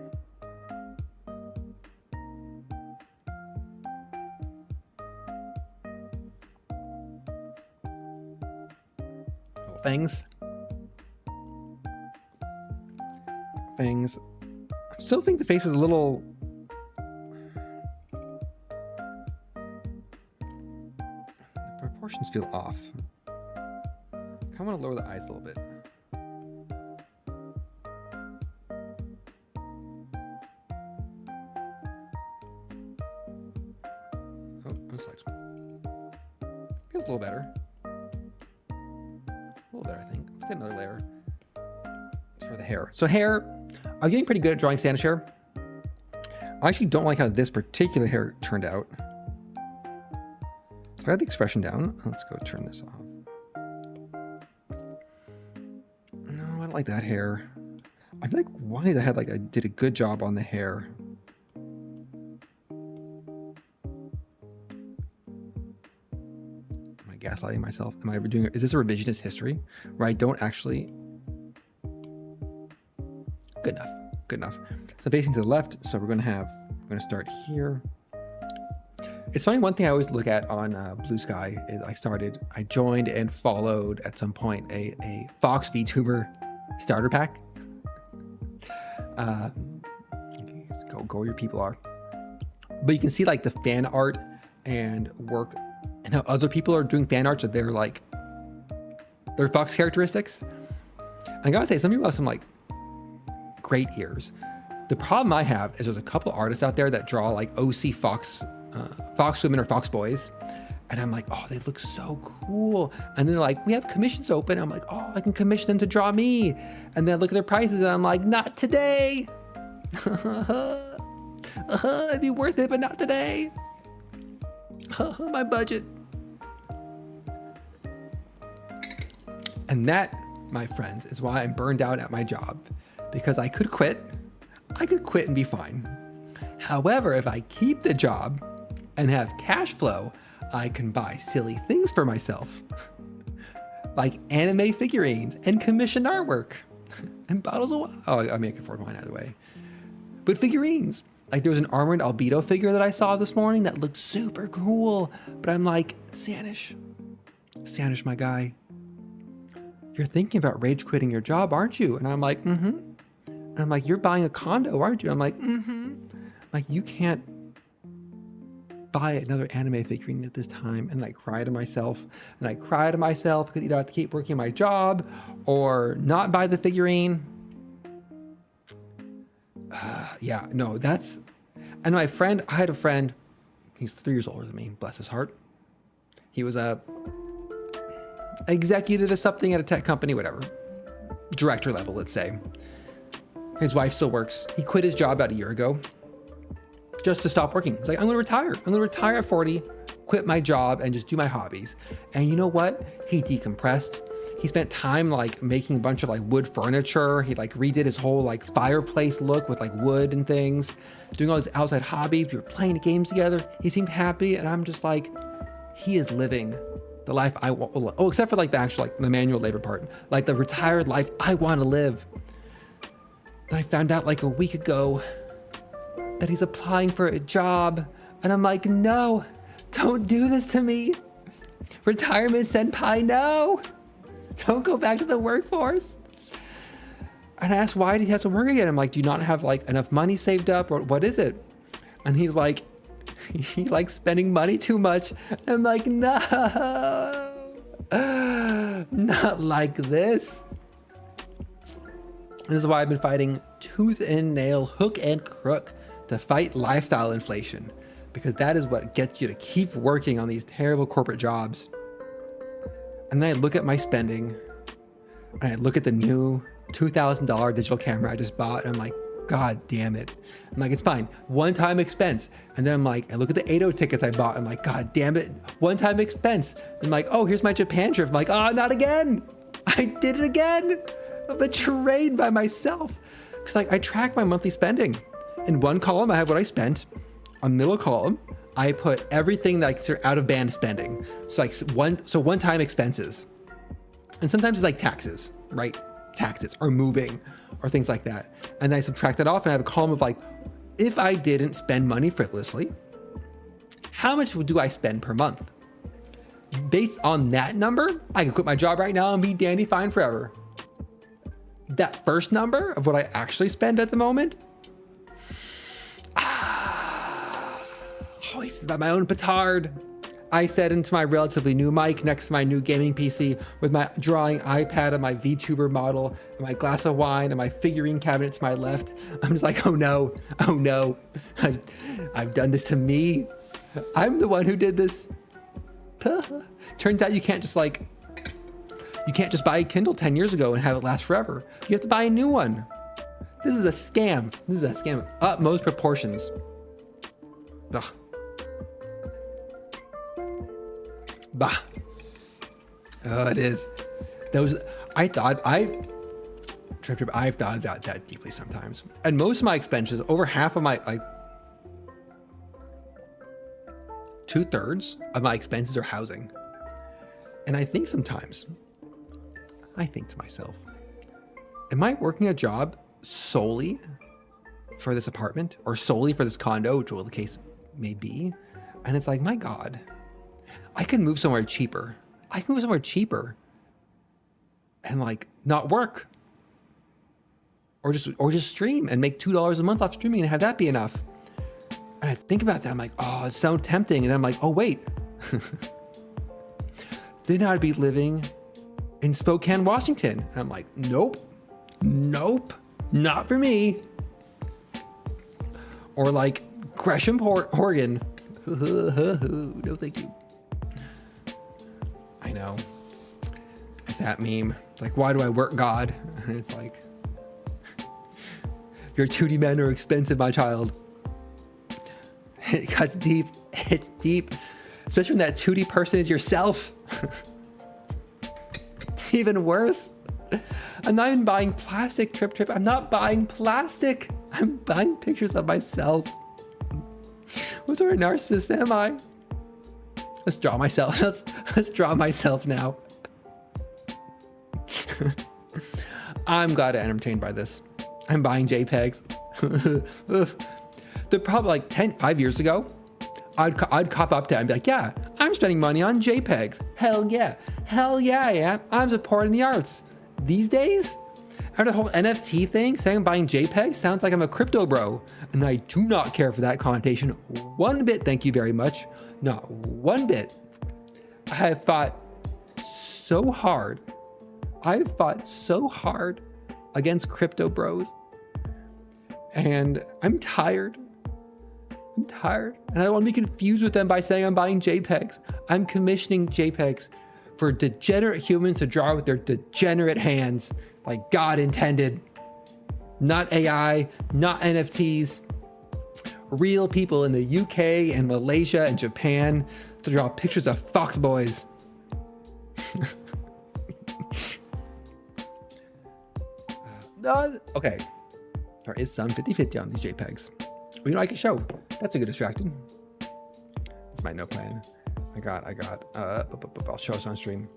Little fangs. I still think the face is a little. proportions feel off. I want to lower the eyes a little bit. Oh, this looks feels a little better. A little better, I think. Let's get another layer. For the hair. So hair, I'm getting pretty good at drawing Standish hair. I actually don't like how this particular hair turned out. So I got the expression down. Let's go turn this off. No, I don't like that hair. I feel like why I had like I did a good job on the hair. Am I gaslighting myself? Am I doing? Is this a revisionist history where I don't actually? Good enough. Good enough. So facing to the left. So we're going to start here. It's funny. One thing I always look at on Blue Sky is I joined and followed at some point a Fox VTuber starter pack. Go where your people are. But you can see like the fan art and work and how other people are doing fan art. So they're like, their Fox characteristics. I gotta say, some people have some like great ears. The problem I have is there's a couple artists out there that draw like OC Fox women or Fox boys. And I'm like, oh, they look so cool. And they're like, we have commissions open. I'm like, oh, I can commission them to draw me. And then I look at their prices and I'm like, not today. It'd be worth it, but not today. My budget. And that, my friends, is why I'm burned out at my job. Because I could quit and be fine. However, if I keep the job and have cash flow, I can buy silly things for myself. Like anime figurines and commissioned artwork and bottles of wine. Oh, I mean, I can afford wine either way. But figurines. Like there was an armored albedo figure that I saw this morning that looked super cool. But I'm like, Standish, my guy, you're thinking about rage quitting your job, aren't you? And I'm like, mm-hmm. And I'm like, you're buying a condo, aren't you? I'm like, mm-hmm. Like, you can't buy another anime figurine at this time. And I cry to myself. And I cry to myself because either I have to keep working my job or not buy the figurine. Yeah, no, that's... And my friend, I had a friend, he's 3 years older than me, bless his heart. He was a executive or something at a tech company, whatever. Director level, let's say. His wife still works. He quit his job about a year ago just to stop working. He's like, I'm gonna retire. I'm gonna retire at 40, quit my job and just do my hobbies. And you know what? He decompressed. He spent time like making a bunch of like wood furniture. He like redid his whole like fireplace look with like wood and things, doing all his outside hobbies. We were playing games together. He seemed happy. And I'm just like, he is living the life I want. Oh, except for like the actual, like the manual labor part, like the retired life I want to live. Then I found out like a week ago that he's applying for a job. And I'm like, no, don't do this to me. Retirement senpai, no. Don't go back to the workforce. And I asked, why did he have to work again? I'm like, do you not have like enough money saved up or what is it? And he's like, he likes spending money too much. I'm like, no, not like this. This is why I've been fighting tooth and nail, hook and crook to fight lifestyle inflation, because that is what gets you to keep working on these terrible corporate jobs. And then I look at my spending and I look at the new $2,000 digital camera I just bought and I'm like, God damn it. I'm like, it's fine. One-time expense. And then I'm like, I look at the 8-0 tickets I bought. I'm like, God damn it. One-time expense. I'm like, oh, here's my Japan trip. I'm like, oh, not again. I did it again. I'm betrayed by myself. Because like I track my monthly spending. In one column, I have what I spent. On the middle column, I put everything that I consider out of band spending. So like one-time expenses. And sometimes it's like taxes, right? Taxes or moving or things like that. And then I subtract that off and I have a column of like, if I didn't spend money frivolously, how much do I spend per month? Based on that number, I could quit my job right now and be dandy fine forever. That first number of what I actually spend at the moment, hoisted by my own petard. I set into my relatively new mic next to my new gaming PC with my drawing iPad and my VTuber model and my glass of wine and my figurine cabinet to my left. I'm just like, oh no, I've done this to me. I'm the one who did this. Turns out you can't just buy a Kindle 10 years ago and have it last forever. You have to buy a new one. This is a scam. This is a scam of utmost proportions. Ugh. Bah. Oh, it is. I've thought about that deeply sometimes. And most of my expenses, over half of my, like 2/3 of my expenses are housing. And I think sometimes, I think to myself, am I working a job solely for this apartment or solely for this condo, which will the case may be? And it's like, my God, I can move somewhere cheaper. And like not work, or just stream and make $2 a month off streaming and have that be enough. And I think about that, I'm like, oh, it's so tempting. And then I'm like, oh wait, then I'd be living in Spokane, Washington. And I'm like, nope, not for me. Or like Gresham, Oregon. No, thank you. I know. It's that meme. It's like, why do I work, God? And it's like, your 2D men are expensive, my child. It cuts deep. It's deep. Especially when that 2D person is yourself. It's even worse. I'm not even buying plastic, Trip. I'm not buying plastic. I'm buying pictures of myself. What sort of narcissist am I? Let's draw myself. Let's draw myself now. I'm glad I'm entertained by this. I'm buying JPEGs. They're probably like 5 years ago. I'd cop up to it and be like, yeah, I'm spending money on JPEGs. Hell yeah I am. I'm supporting the arts. These days, after the whole NFT thing, saying I'm buying JPEGs sounds like I'm a crypto bro. And I do not care for that connotation one bit, thank you very much. Not one bit. I have fought so hard. I've fought so hard against crypto bros. And I'm tired. And I don't want to be confused with them by saying I'm buying JPEGs. I'm commissioning JPEGs for degenerate humans to draw with their degenerate hands, like God intended. Not AI, not NFTs. Real people in the UK and Malaysia and Japan to draw pictures of fox boys. Okay. There is some 50-50 on these JPEGs. You know, I can show. That's a good distraction. That's my no plan. I got, I'll show us on stream.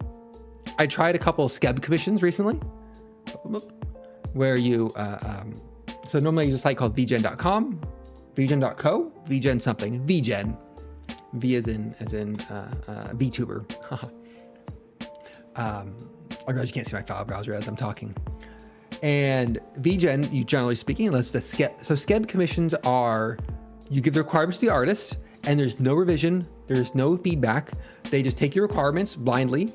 I tried a couple of Skeb commissions recently where you, so normally I use a site called vgen.com, vgen.co, vgen something, vgen, V as in VTuber. I realize you can't see my file browser as I'm talking. And VGen, you generally speaking, unless the Skeb, so Skeb commissions are, you give the requirements to the artist and there's no revision, there's no feedback. They just take your requirements blindly,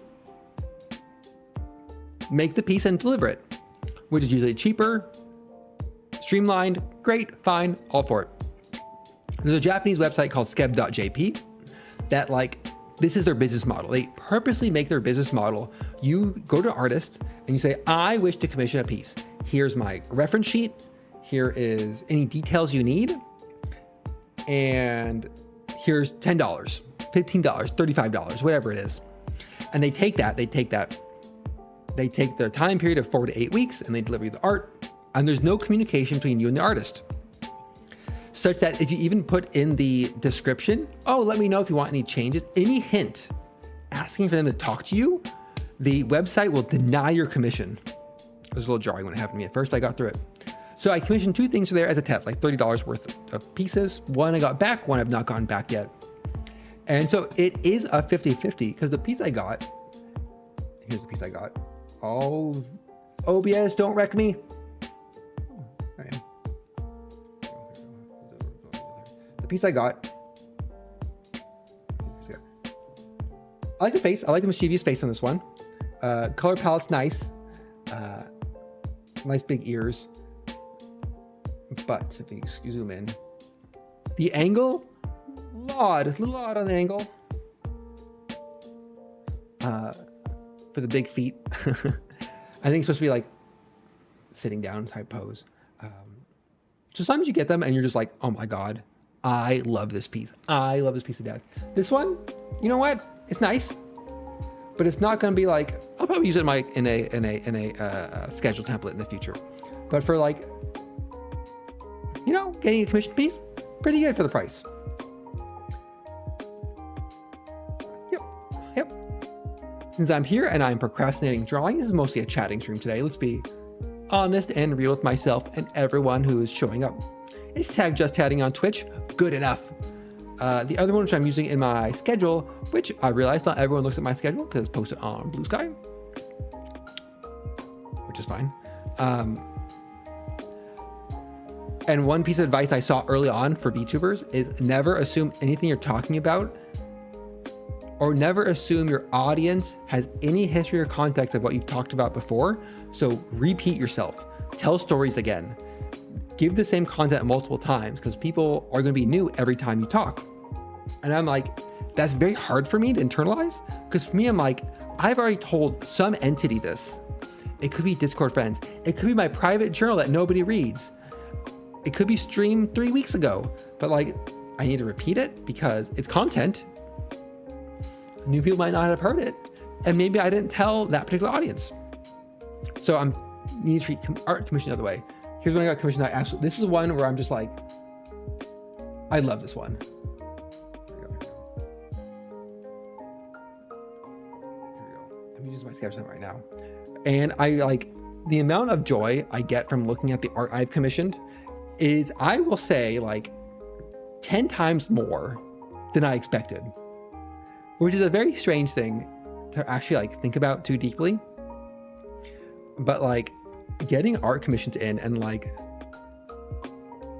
make the piece and deliver it, which is usually cheaper, streamlined, great, fine, all for it. There's a Japanese website called skeb.jp that this is their business model. They purposely make their business model. You go to an artist and you say, I wish to commission a piece. Here's my reference sheet. Here is any details you need. And here's $10, $15, $35, whatever it is. And they take the time period of 4 to 8 weeks and they deliver you the art. And there's no communication between you and the artist. Such that if you even put in the description, oh, let me know if you want any changes, any hint, asking for them to talk to you, the website will deny your commission. It was a little jarring when it happened to me at first, but I got through it. So I commissioned 2 things there as a test, like $30 worth of pieces. One I got back, one I've not gotten back yet. And so it is a 50-50 because the piece I got, here's the piece I got. Oh, OBS, don't wreck me. The piece I got, I like the face. I like the mischievous face on this one. Color palette's nice. Nice big ears. But if you zoom in, the angle, it's a little odd on the angle. For the big feet. I think it's supposed to be like sitting down type pose. So sometimes you get them and you're just like, oh my God, I love this piece. I love this piece of deck. This one, you know what? It's nice, but it's not going to be like, I'll probably use it in a schedule template in the future. But for like, you know, getting a commission piece, pretty good for the price. Yep. Since I'm here and I'm procrastinating drawing, this is mostly a chatting stream today. Let's be honest and real with myself and everyone who is showing up. Is tag just chatting on Twitch good enough? The other one which I'm using in my schedule, which I realize not everyone looks at my schedule because it's posted on Blue Sky, which is fine. And one piece of advice I saw early on for VTubers is never assume anything you're talking about, or never assume your audience has any history or context of what you've talked about before. So repeat yourself, tell stories again, give the same content multiple times because people are going to be new every time you talk. And I'm like, that's very hard for me to internalize because for me, I'm like, I've already told some entity this. It could be Discord friends. It could be my private journal that nobody reads. It could be streamed 3 weeks ago, but like, I need to repeat it because it's content. New people might not have heard it. And maybe I didn't tell that particular audience. So I'm need to treat art commission the other way. Here's when I got commissioned. This is one where I'm just like, I love this one. Here we go. I'm using my sketch pen right now. And I like the amount of joy I get from looking at the art I've commissioned is, I will say, like 10 times more than I expected, which is a very strange thing to actually like think about too deeply. But like getting art commissions in and like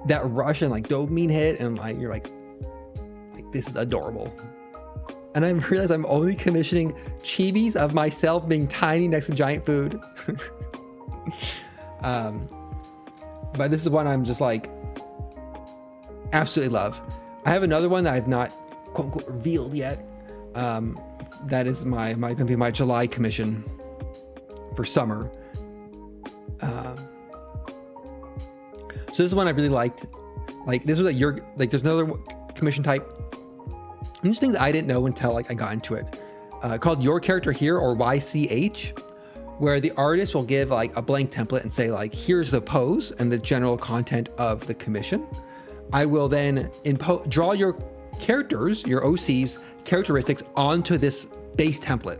that rush and like dopamine hit and like you're like this is adorable. And I realized I'm only commissioning chibis of myself being tiny next to giant food. But this is one I'm just like absolutely love. I have another one that I've not quote unquote revealed yet. That is gonna be my July commission for summer. So this is one I really liked. Like this was there's another commission type. And there's things I didn't know until like I got into it. Called Your Character Here, or YCH, where the artist will give like a blank template and say like, here's the pose and the general content of the commission. I will then draw your characters, your OC's characteristics onto this base template.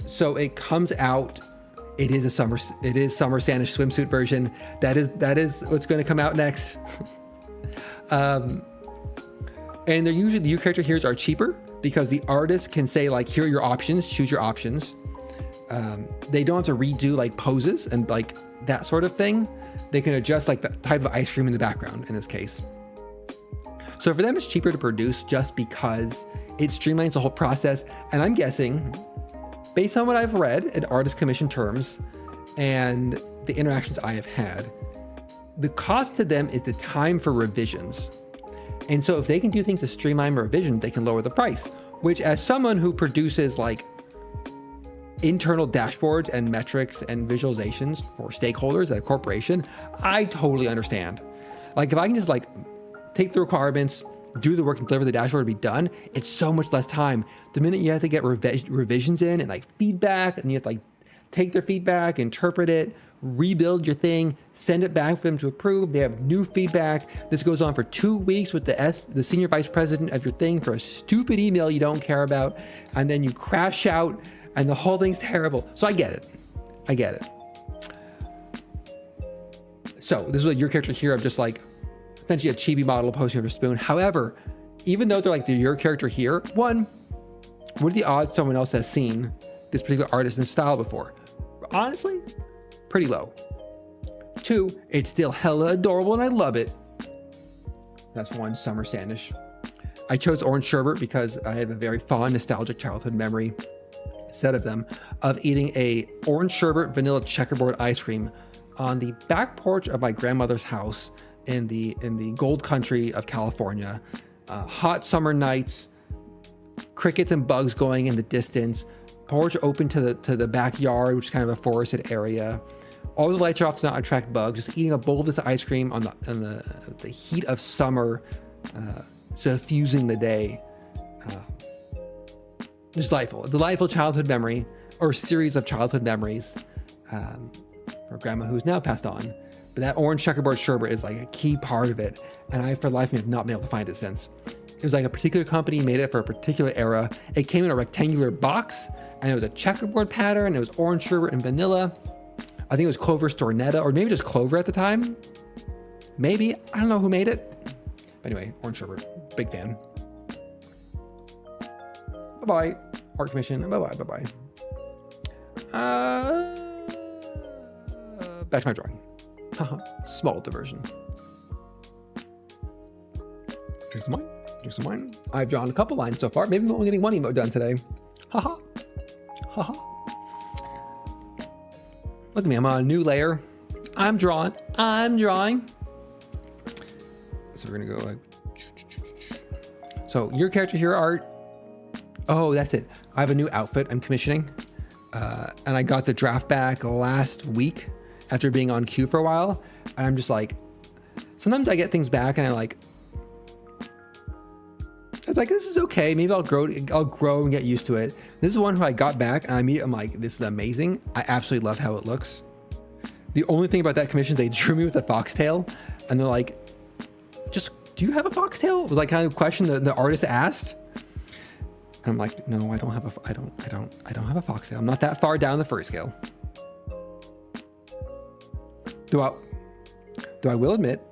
So it comes out. It is Summer Sanish swimsuit version. That is what's going to come out next. And they're usually, the Your Character Here's are cheaper because the artist can say like, here are your options, choose your options. They don't have to redo like poses and like that sort of thing. They can adjust like the type of ice cream in the background in this case. So for them, it's cheaper to produce just because it streamlines the whole process. And I'm guessing, based on what I've read in artist commission terms and the interactions I have had, the cost to them is the time for revisions. And so if they can do things to streamline revision, they can lower the price, which as someone who produces like internal dashboards and metrics and visualizations for stakeholders at a corporation, I totally understand. Like if I can just like take the requirements, do the work and deliver the dashboard to be done, it's so much less time. The minute you have to get revisions in and like feedback, and you have to like take their feedback, interpret it, rebuild your thing, send it back for them to approve. They have new feedback. This goes on for 2 weeks with the senior vice president of your thing for a stupid email you don't care about. And then you crash out and the whole thing's terrible. So I get it. I get it. So this is what Your Character Here, I'm just like, essentially a chibi model posting over Spoon. However, even though they're like Your Character Here, one, what are the odds someone else has seen this particular artist and style before? Honestly, pretty low. Two, it's still hella adorable and I love it. That's one Summer Sanish. I chose orange sherbet because I have a very fond, nostalgic childhood memory, set of them, of eating a orange sherbet vanilla checkerboard ice cream on the back porch of my grandmother's house in the gold country of California. Hot summer nights, crickets and bugs going in the distance, porch open to the backyard, which is kind of a forested area. All the lights are off to not attract bugs. Just eating a bowl of this ice cream on the heat of summer, suffusing the day. Just delightful childhood memory, or series of childhood memories, for grandma who's now passed on. But that orange checkerboard sherbet is like a key part of it, and I, for the life of me, have not been able to find it since. It was like a particular company made it for a particular era. It came in a rectangular box, and it was a checkerboard pattern. It was orange sherbet and vanilla. I think it was Clover Stornetta, or maybe just Clover at the time. Maybe, I don't know who made it. But anyway, orange sherbet, big fan. Bye-bye, art commission, bye-bye. Back to my drawing. Small diversion. Drink some wine. I've drawn a couple lines so far. Maybe I'm only getting one emote done today. Haha. Look at me, I'm on a new layer. I'm drawing. So we're gonna go like, so your character here, Art. Oh, that's it. I have a new outfit I'm commissioning. And I got the draft back last week after being on queue for a while. And I'm just like, sometimes I get things back and I was like, this is okay. Maybe I'll grow and get used to it. This is one who I got back and I'm like, this is amazing. I absolutely love how it looks. The only thing about that commission, they drew me with a foxtail and they're like, just, do you have a foxtail? It was like kind of a question that the artist asked. And I'm like, no, I don't have a foxtail. I'm not that far down the furry scale. Though I will admit,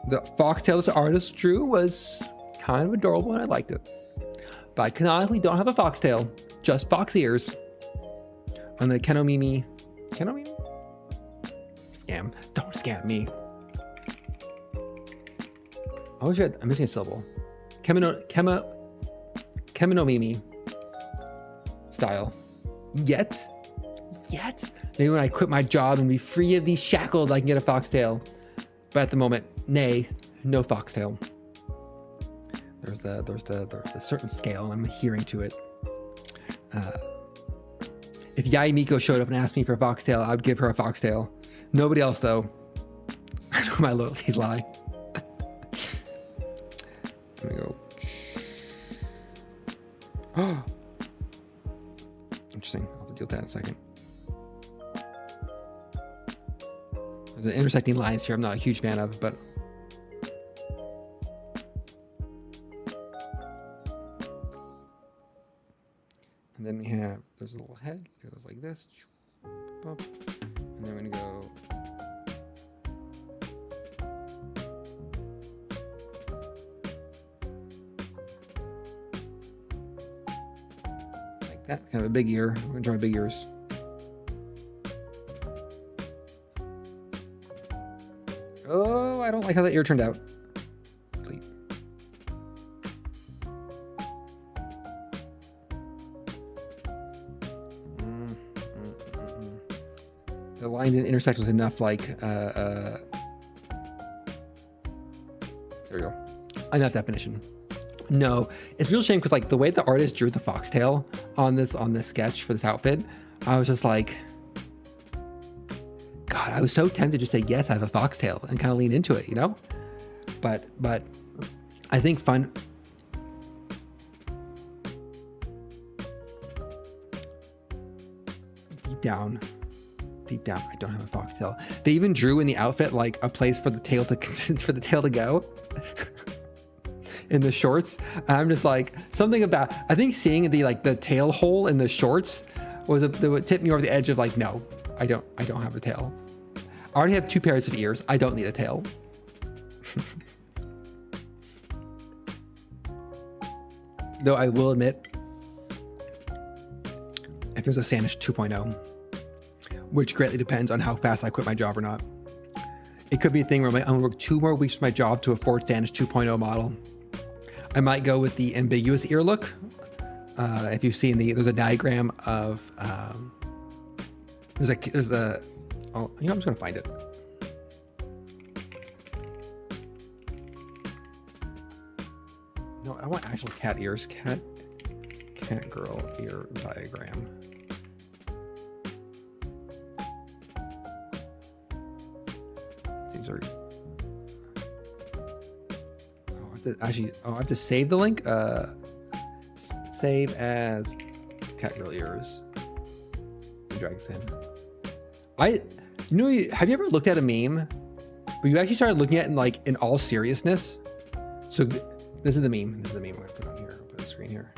the foxtail this artist drew was kind of adorable and I liked it. But I canonically don't have a foxtail, just fox ears. On the Kenomimi scam. Don't scam me. I'm missing a syllable. Kemonomimi style. Yet. Maybe when I quit my job and be free of these shackles, I can get a foxtail. But at the moment, nay, no foxtail. There's a certain scale, and I'm adhering to it. If Yai Miko showed up and asked me for a foxtail, I would give her a foxtail. Nobody else, though. I know my loyalties lie. Let me go. Oh, interesting. I'll have to deal with that in a second. There's an intersecting lines here I'm not a huge fan of, but and then we have, there's a little head, it goes like this, and then we're gonna go like that, kind of a big ear. We're gonna draw big ears. Oh, I don't like how that ear turned out. The line didn't intersect was enough, like, there we go. Enough definition. No, it's a real shame because like the way the artist drew the foxtail on this sketch for this outfit, I was just like, God, I was so tempted to just say, yes, I have a foxtail and kind of lean into it, you know? But I think fun. Deep down, I don't have a foxtail. They even drew in the outfit like a place for the tail to go in the shorts. And I'm just like, something about, I think seeing the tail hole in the shorts was what tipped me over the edge of like, no, I don't have a tail. I already have 2 pairs of ears. I don't need a tail. Though I will admit, if there's a Sanish 2.0, which greatly depends on how fast I quit my job or not. it could be a thing where I'm gonna work 2 more weeks for my job to afford Standish 2.0 model. I might go with the ambiguous ear look. If you've seen there's a diagram of, there's a, oh, you know, I'm just gonna find it. No, I want actual cat ears. Cat girl ear diagram. These are. I have to save the link. Save as cat girl ears. Drag this in. Have you ever looked at a meme, but you actually started looking at it in all seriousness? So this is the meme. This is the meme. I'm gonna put it on here. I'll put it on the screen here.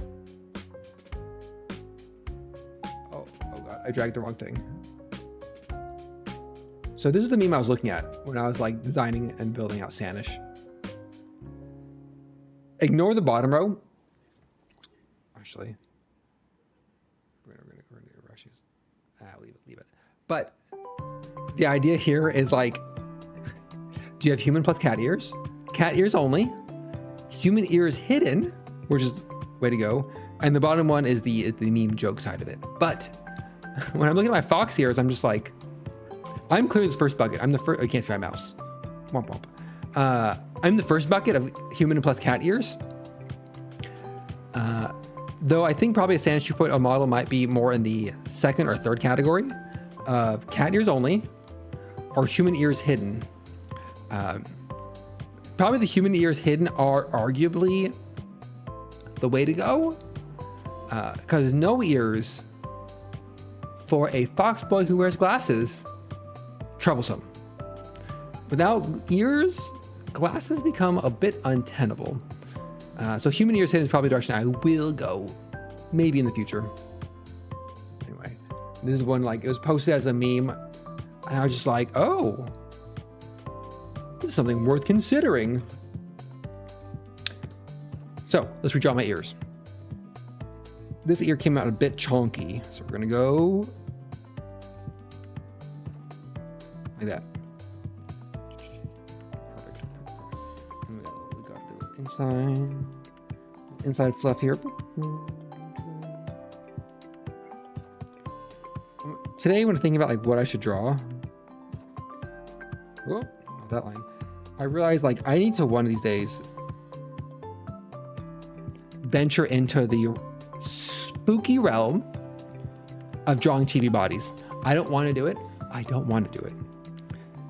Oh god, I dragged the wrong thing. So this is the meme I was looking at when I was designing and building out Standish. Ignore the bottom row. Actually, we're gonna rush these. Leave it. But the idea here is do you have human plus cat ears? Cat ears only. Human ears hidden, which is way to go. And the bottom one is the meme joke side of it. But when I'm looking at my fox ears, I'm just I'm clearly the first bucket. I'm the first. I can't see my mouse. Womp womp. I'm the first bucket of human plus cat ears. Though I think probably a Standish 2.0 model might be more in the second or third category of cat ears only or human ears hidden. Probably the human ears hidden are arguably the way to go, because no ears for a fox boy who wears glasses, troublesome. Without ears, glasses become a bit untenable. So human ears hidden is probably the direction I will go, maybe in the future. Anyway, this is one it was posted as a meme, and I was just oh, this is something worth considering. So let's redraw my ears. This ear came out a bit chunky, so we're gonna go like that. Inside fluff here. Today when thinking about what I should draw, oh, not that line, I realized I need to one of these days venture into the spooky realm of drawing chibi bodies. I don't want to do it. I don't want to do it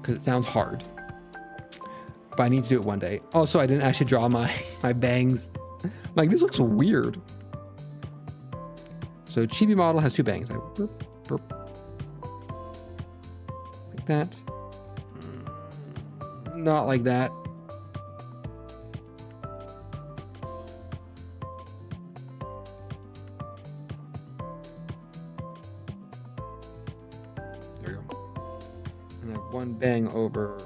because it sounds hard. But I need to do it one day. Also, I didn't actually draw my bangs. This looks weird. So chibi model has 2 bangs. Burp, burp. Like that. Not like that. There we go. And I have 1 bang over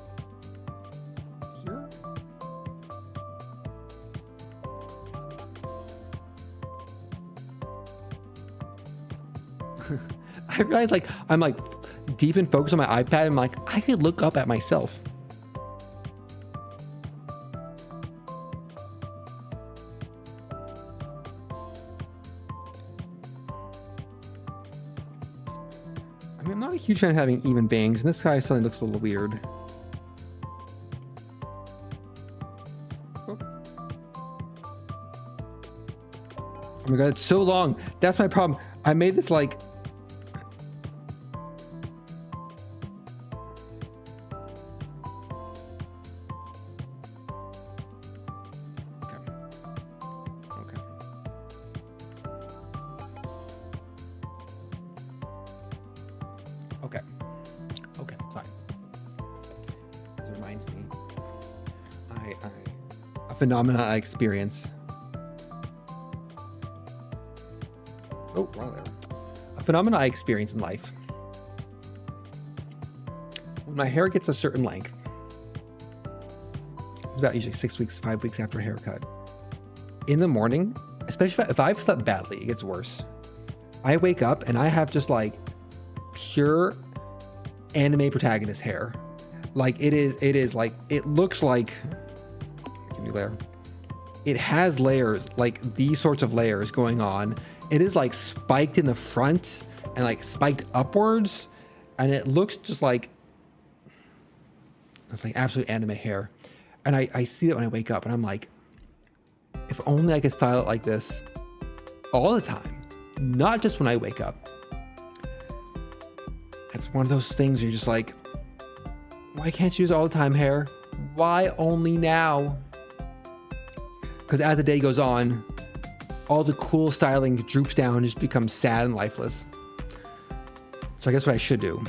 here. I realized I'm deep in focus on my iPad. I'm I could look up at myself. I mean, I'm not a huge fan of having even bangs, and this guy suddenly looks a little weird. Oh my god, it's so long. That's my problem. I made this Okay, fine. This reminds me, a phenomena I experience. Oh, wrong there. A phenomena I experience in life. When my hair gets a certain length, it's about usually 6 weeks, 5 weeks after a haircut. In the morning, especially if I've slept badly, it gets worse. I wake up and I have just pure anime protagonist hair. Like it is like, it looks like, new layer. It has layers, like these sorts of layers going on. It is like spiked in the front and like spiked upwards. And it looks just like, it's like absolute anime hair. And I see it when I wake up and I'm like, if only I could style it like this all the time, not just when I wake up. It's one of those things you're just like, why can't you use all the time hair? Why only now? Because as the day goes on, all the cool styling droops down and just becomes sad and lifeless. So I guess what I should do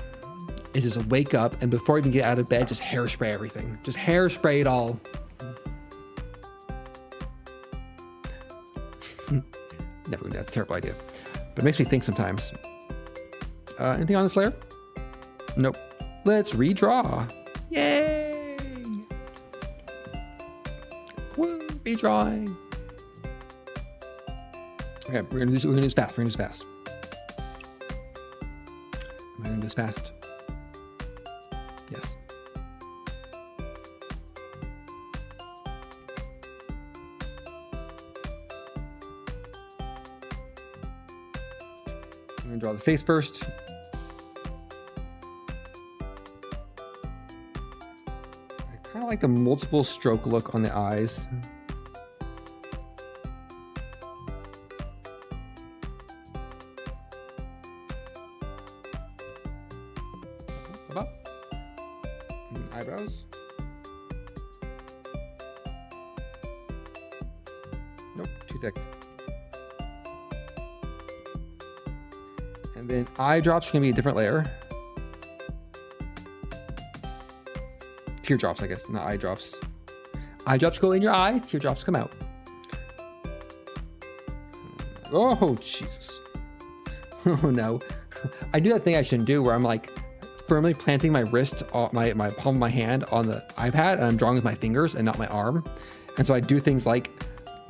is just wake up and before I even get out of bed, just hairspray everything. Just hairspray it all. Never gonna do that. That's a terrible idea. But it makes me think sometimes. Anything on this layer? Nope. Let's redraw. Yay! Woo, redrawing. Okay, we're gonna do this fast. We're gonna do this fast. Am I gonna do this fast? Yes. I'm gonna draw the face first. I kind of like the multiple stroke look on the eyes. About eyebrows. Nope, too thick. And then eye drops are gonna be a different layer. Teardrops, I guess, not eye drops. Eye drops go in your eyes, teardrops come out. Oh, Jesus. Oh no. I do that thing I shouldn't do where I'm like firmly planting my wrist, my palm of my hand on the iPad and I'm drawing with my fingers and not my arm. And so I do things like,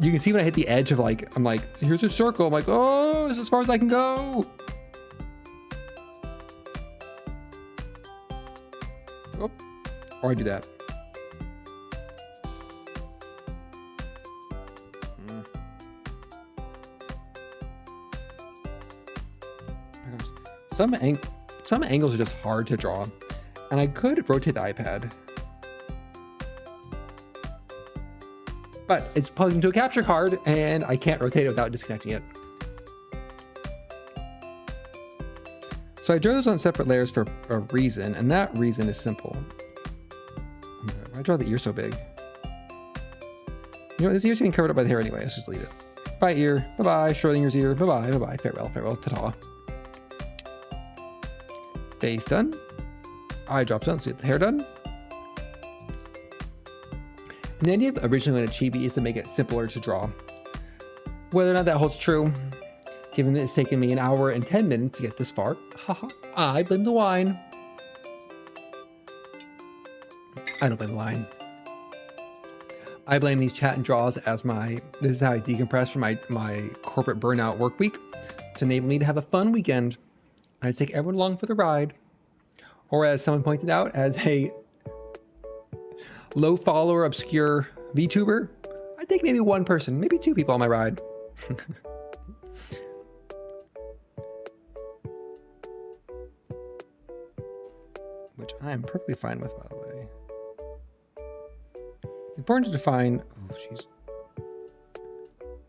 you can see when I hit the edge of like, I'm like, here's a circle. I'm like, oh, this is as far as I can go. Oh, or I do that. Oh my gosh. Some angles are just hard to draw, and I could rotate the iPad, but it's plugged into a capture card, and I can't rotate it without disconnecting it. So I drew those on separate layers for a reason, and that reason is simple. Why draw the ear so big? You know, this ear's getting covered up by the hair anyway. Let's just leave it. Bye, ear. Bye-bye. Schrodinger's ear. Bye-bye. Bye-bye. Farewell. Farewell. Ta-ta. Face done. Eye drops done. Let's get the hair done. And the idea of originally with a chibi is to make it simpler to draw. Whether or not that holds true, given that it's taken me an hour and 10 minutes to get this far, haha, I blame the wine. I don't blame the wine. I blame these chat and draws as this is how I decompress from my corporate burnout work week to enable me to have a fun weekend. I take everyone along for the ride. Or as someone pointed out, as a low follower, obscure VTuber, I take maybe one person, maybe two people on my ride. Which I'm perfectly fine with, by the way. It's important to define,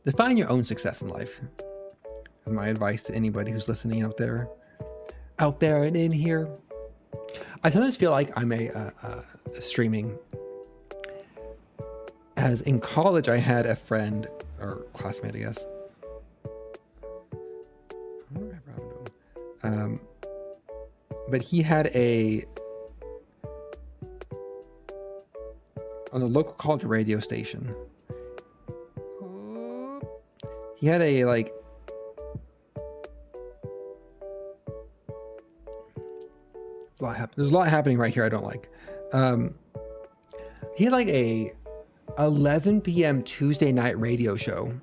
define your own success in life. My advice to anybody who's listening out there and in here. I sometimes feel like I'm a streaming. As in college, I had a friend or classmate, I guess. I wonder what happened to him. But he had on a local college radio station. He had there's a lot happening right here I don't like. He had like a 11 p.m. Tuesday night radio show.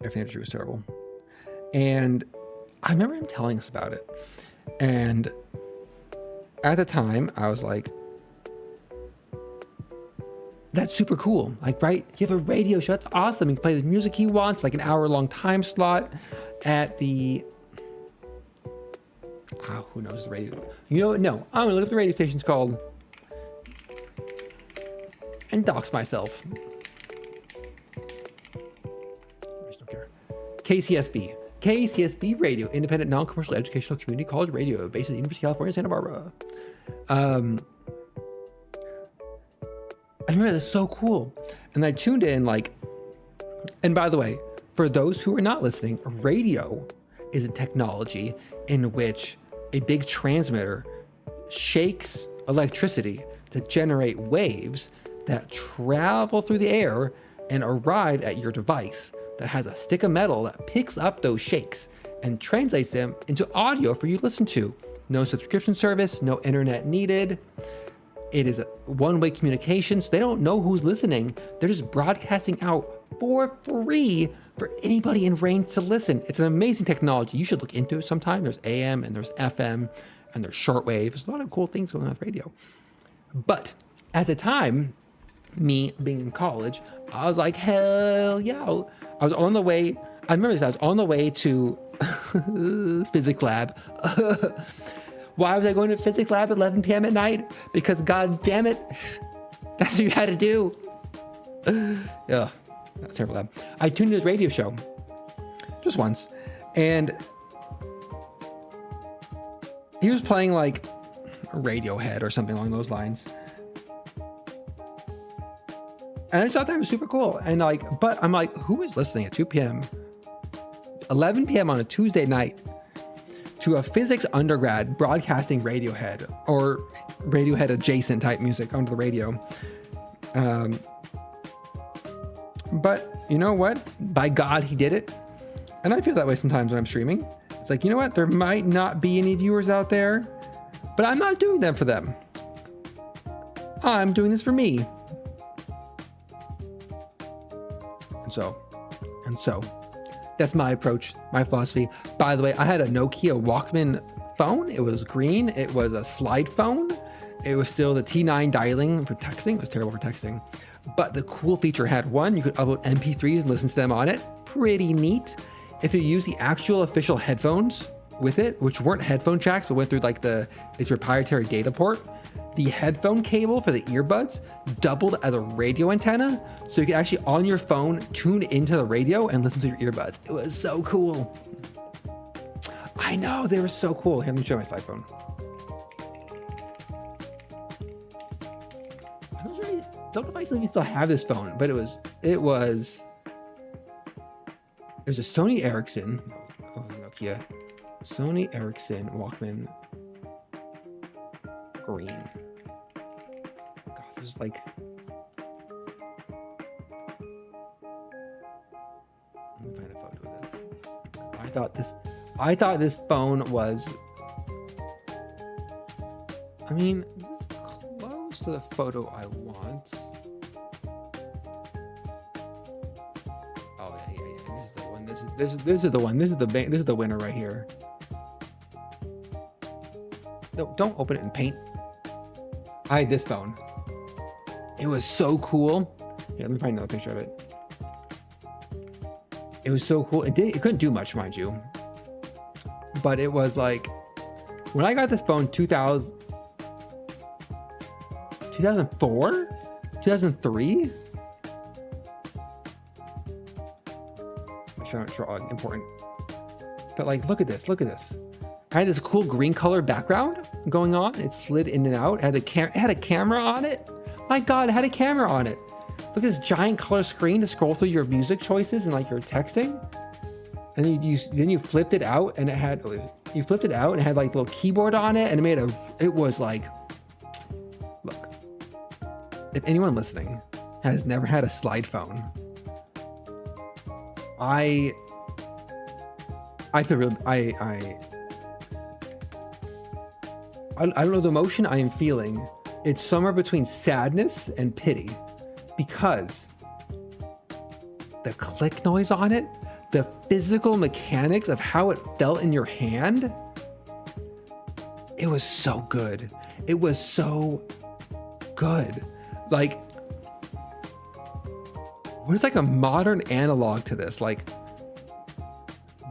Everything was terrible. And I remember him telling us about it. And at the time, I was like, that's super cool. Like, right? You have a radio show. That's awesome. He can play the music he wants, like an hour-long time slot at the... Oh, who knows the radio? You know what? No. I'm going to look up the radio station's called and dox myself. I just don't care. KCSB. KCSB Radio, independent, non-commercial educational community college radio, based at the University of California, Santa Barbara. I remember that's so cool. And I tuned in like, and by the way, for those who are not listening, radio is a technology in which a big transmitter shakes electricity to generate waves that travel through the air and arrive at your device that has a stick of metal that picks up those shakes and translates them into audio for you to listen to. No subscription service, no internet needed. It is a one-way communication, so they don't know who's listening. They're just broadcasting out for free for anybody in range to listen. It's an amazing technology. You should look into it sometime. There's AM and there's FM and there's shortwave. There's a lot of cool things going on with radio. But at the time, me being in college, I was like, hell yeah. I was on the way, I remember this, I was on the way to physics lab. Why was I going to physics lab at 11 p.m. at night? Because god damn it, that's what you had to do. Ugh, that's terrible lab. I tuned into his radio show just once, and he was playing like Radiohead or something along those lines. And I just thought that was super cool. And like, but I'm like, who is listening at 2 p.m., 11 p.m. on a Tuesday night to a physics undergrad broadcasting Radiohead or Radiohead adjacent type music onto the radio? But you know what? By God, he did it. And I feel that way sometimes when I'm streaming. It's like, you know what? There might not be any viewers out there, but I'm not doing them for them. I'm doing this for me. And so that's my approach, my philosophy. By the way, I had a Nokia Walkman phone. It was green. It was a slide phone. It was still the T9 dialing for texting. It was terrible for texting. But the cool feature had one, you could upload MP3s and listen to them on it. Pretty neat. If you use the actual official headphones with it, which weren't headphone jacks, but went through like its proprietary data port, the headphone cable for the earbuds doubled as a radio antenna. So you could actually on your phone tune into the radio and listen to your earbuds. It was so cool. I know, they were so cool. Here, let me show my slide phone. I don't know if I still have this phone, but it was a Sony Ericsson. Oh, Nokia. Sony Ericsson Walkman green. God, this is like... Let me find a photo of this. I thought this phone was... I mean, this is close to the photo I want. Oh yeah. This is the one. This is the one. This is the winner right here. No, don't open it in Paint. I had this phone. It was so cool. Yeah, let me find another picture of it. It was so cool. It couldn't do much, mind you. But it was like, when I got this phone, 2004? 2003? I'm trying to draw important. But like, look at this. I had this cool green color background going on. It slid in and out. It had a camera on it. My God, it had a camera on it. Look at this giant color screen to scroll through your music choices and like your texting. And then you flipped it out and it had like a little keyboard on it, and it was like, look, if anyone listening has never had a slide phone, I feel real. I don't know the emotion I am feeling. It's somewhere between sadness and pity, because the click noise on it, the physical mechanics of how it felt in your hand, it was so good. It was so good. Like, what is like a modern analog to this? Like,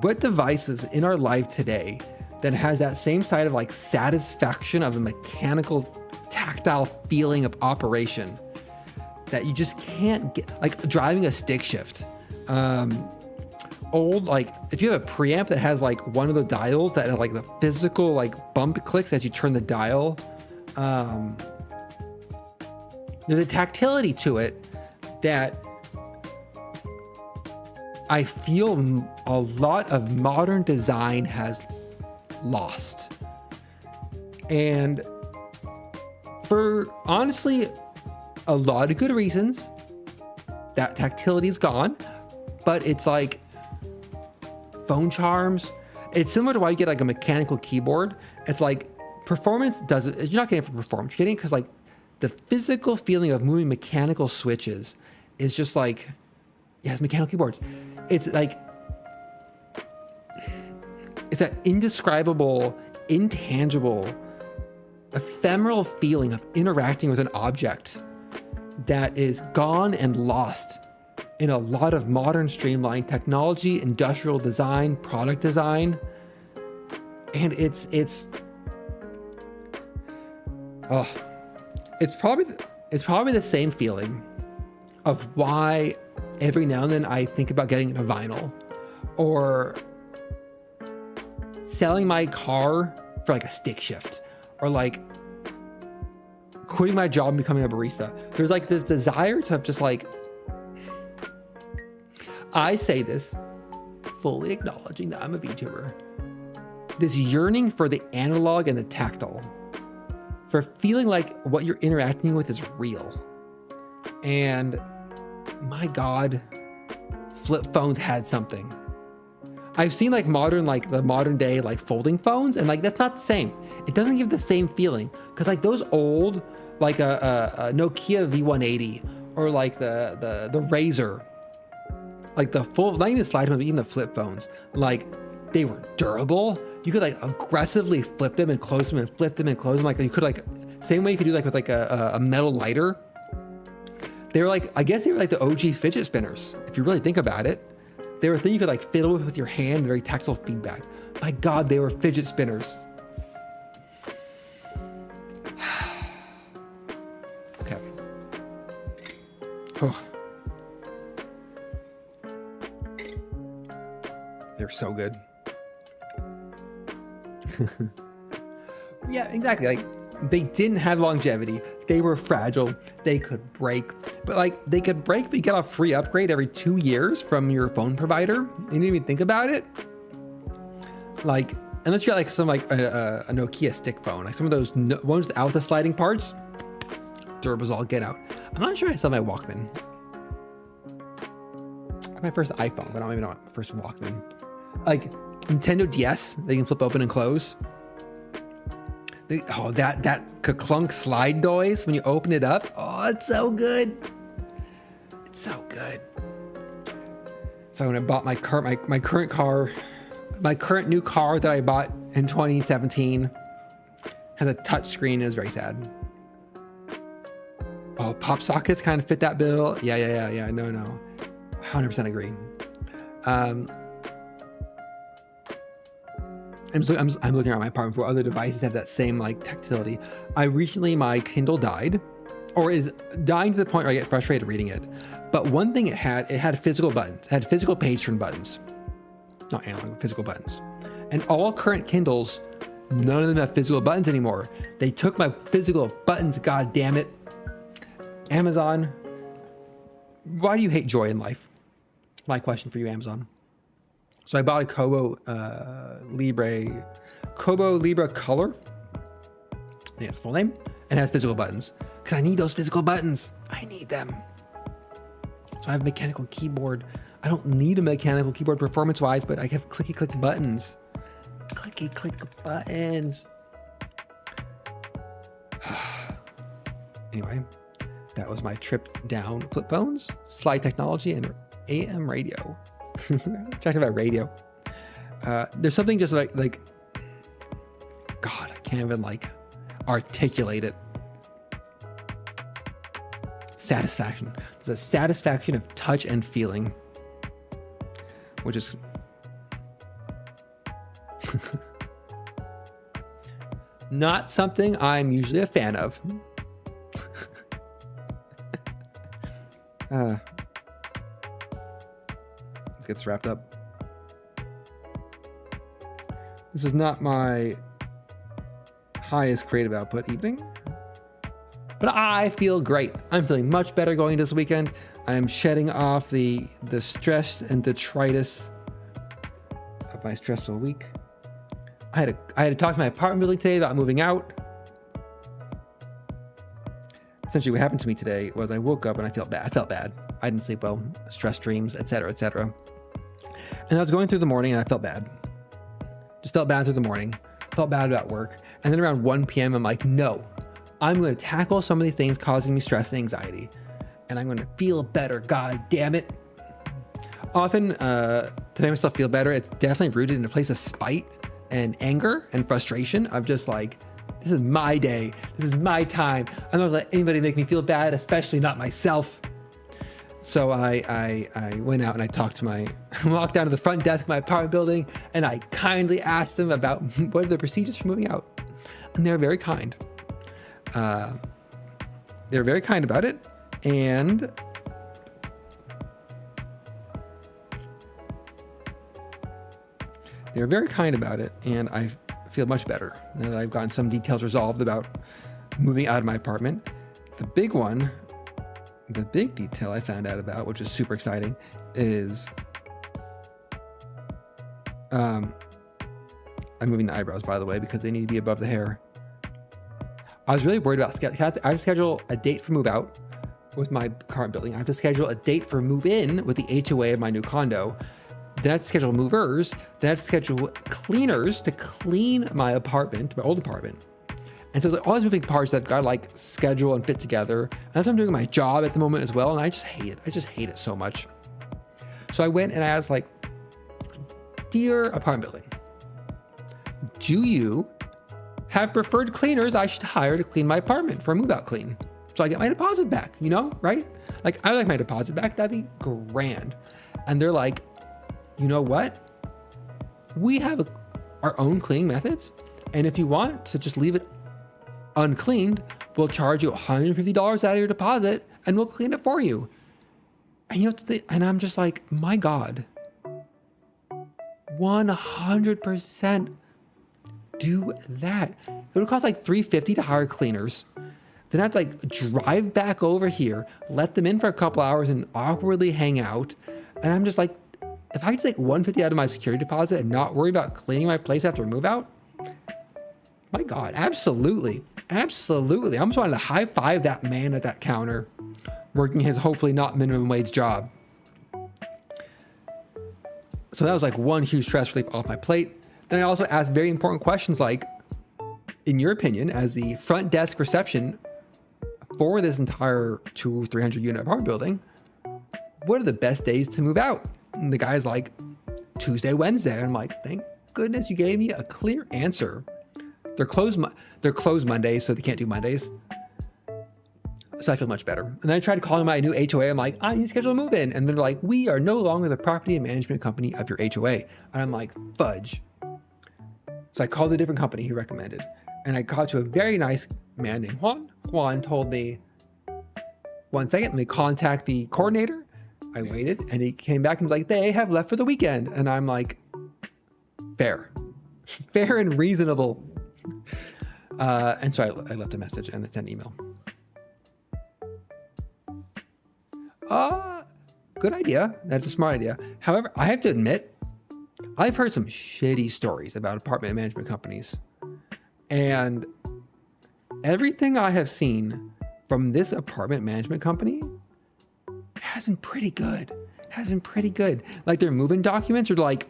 what devices in our life today that has that same side of like satisfaction of the mechanical, tactile feeling of operation that you just can't get, like driving a stick shift. Old, like if you have a preamp that has like one of the dials that have like the physical like bump clicks as you turn the dial, there's a tactility to it that I feel a lot of modern design has lost. And for honestly, a lot of good reasons, that tactility is gone, but it's like phone charms. It's similar to why you get like a mechanical keyboard. It's like performance doesn't, you're not getting it for performance, you're getting it because like the physical feeling of moving mechanical switches is just like, yeah, it's mechanical keyboards. It's like, it's that indescribable, intangible, ephemeral feeling of interacting with an object that is gone and lost in a lot of modern streamlined technology, industrial design, product design. And it's probably the same feeling of why every now and then I think about getting a vinyl or selling my car for like a stick shift or like quitting my job and becoming a barista. There's like this desire to just like, I say this fully acknowledging that I'm a VTuber, this yearning for the analog and the tactile, for feeling like what you're interacting with is real. And my God, flip phones had something. I've seen like the modern day like folding phones, and like that's not the same. It doesn't give the same feeling because like those old, like a Nokia V180 or like the Razr, like the full, not even the slide phones, but even the flip phones, like they were durable. You could like aggressively flip them and close them and flip them and close them. Like you could like, same way you could do like with like a metal lighter. They were like, I guess they were like the OG fidget spinners. If you really think about it, they were a thing you could like fiddle with your hand, very tactile feedback. My God, they were fidget spinners. Okay. Oh. They're so good. Yeah, exactly. Like they didn't have longevity. They were fragile. They could break, but like they could break, but you get a free upgrade every 2 years from your phone provider. You didn't even think about it. Like, unless you got like some like a Nokia stick phone, like some of those ones without the sliding parts, durables all get out. I'm not sure I still have my Walkman. I have my first iPhone, but I don't even know my first Walkman. Like Nintendo DS, they can flip open and close. That ka-clunk slide noise when you open it up. Oh, it's so good. It's so good. So when I bought my current car, my current new car that I bought in 2017 has a touch screen. It was very sad. Oh, pop sockets kind of fit that bill. Yeah. No. 100% agree. I'm looking around my apartment for other devices that have that same like tactility. My Kindle died, or is dying to the point where I get frustrated reading it. But one thing it had physical buttons. It had physical page turn buttons. Not analog, physical buttons. And all current Kindles, none of them have physical buttons anymore. They took my physical buttons, god damn it. Amazon, why do you hate joy in life? My question for you, Amazon. So I bought a Kobo Libre Color. I think it's full name. And it has physical buttons. Because I need those physical buttons. I need them. So I have a mechanical keyboard. I don't need a mechanical keyboard performance-wise, but I have clicky-click buttons. Clicky-click buttons. Anyway, that was my trip down flip phones, slide technology, and AM radio. Talking about radio. There's something just like God, I can't even like articulate it. Satisfaction. There's a satisfaction of touch and feeling, which is not something I'm usually a fan of. Let's get this wrapped up. This is not my highest creative output evening, but I feel great. I'm feeling much better going this weekend. I'm shedding off the stress and detritus of my stressful week. I had to talk to my apartment building today about moving out. Essentially, what happened to me today was I woke up and I felt bad. I didn't sleep well, stress dreams, etc., etc. And I was going through the morning and I felt bad. Just felt bad through the morning. Felt bad about work. And then around 1 p.m., I'm like, no, I'm going to tackle some of these things causing me stress and anxiety. And I'm going to feel better. God damn it. Often, to make myself feel better, it's definitely rooted in a place of spite and anger and frustration of just like, this is my day. This is my time. I'm not gonna let anybody make me feel bad, especially not myself. So I went out and I walked down to the front desk of my apartment building and I kindly asked them about what are the procedures for moving out. And they're very kind. They're very kind about it. And they're very kind about it. And I feel much better now that I've gotten some details resolved about moving out of my apartment. The big detail I found out about, which is super exciting, is I'm moving the eyebrows, by the way, because they need to be above the hair. I was really worried about I have to schedule a date for move out with my current building. I have to schedule a date for move in with the HOA of my new condo. Then I have to schedule movers. Then I have to schedule cleaners to clean my apartment, my old apartment. And so there's all these moving parts that I've got to like schedule and fit together. And that's what I'm doing my job at the moment as well. And I just hate it. I just hate it so much. So I went and I asked like, dear apartment building, do you have preferred cleaners I should hire to clean my apartment for a move out clean? So I get my deposit back, you know, right? Like I like my deposit back. That'd be grand. And they're like, you know what? We have our own cleaning methods. And if you want to just leave it uncleaned, we'll charge you $150 out of your deposit and we'll clean it for you. And you know, and I'm just like, my God, 100% do that. It would cost like $350 to hire cleaners. Then I have to like drive back over here, let them in for a couple hours and awkwardly hang out. And I'm just like, if I could take $150 out of my security deposit and not worry about cleaning my place after a move out, my God, absolutely. Absolutely. I almost wanted to high five that man at that counter working his hopefully not minimum wage job. So that was like one huge stress relief off my plate. Then I also asked very important questions like, in your opinion, as the front desk reception for this entire 200-300 unit apartment building, what are the best days to move out? And the guy's like, Tuesday, Wednesday. And I'm like, thank goodness you gave me a clear answer. They're closed Mondays, so they can't do Mondays. So I feel much better. And then I tried calling my new HOA. I'm like, I need to schedule a move-in. And they're like, we are no longer the property management company of your HOA. And I'm like, fudge. So I called a different company he recommended. And I called to a very nice man named Juan. Juan told me, 1 second, let me contact the coordinator. I waited and he came back and was like, they have left for the weekend. And I'm like, fair. Fair and reasonable. And so I left a message and sent an email. Good idea. That's a smart idea. However, I have to admit, I've heard some shitty stories about apartment management companies. And everything I have seen from this apartment management company has been pretty good. Like their move-in documents are like,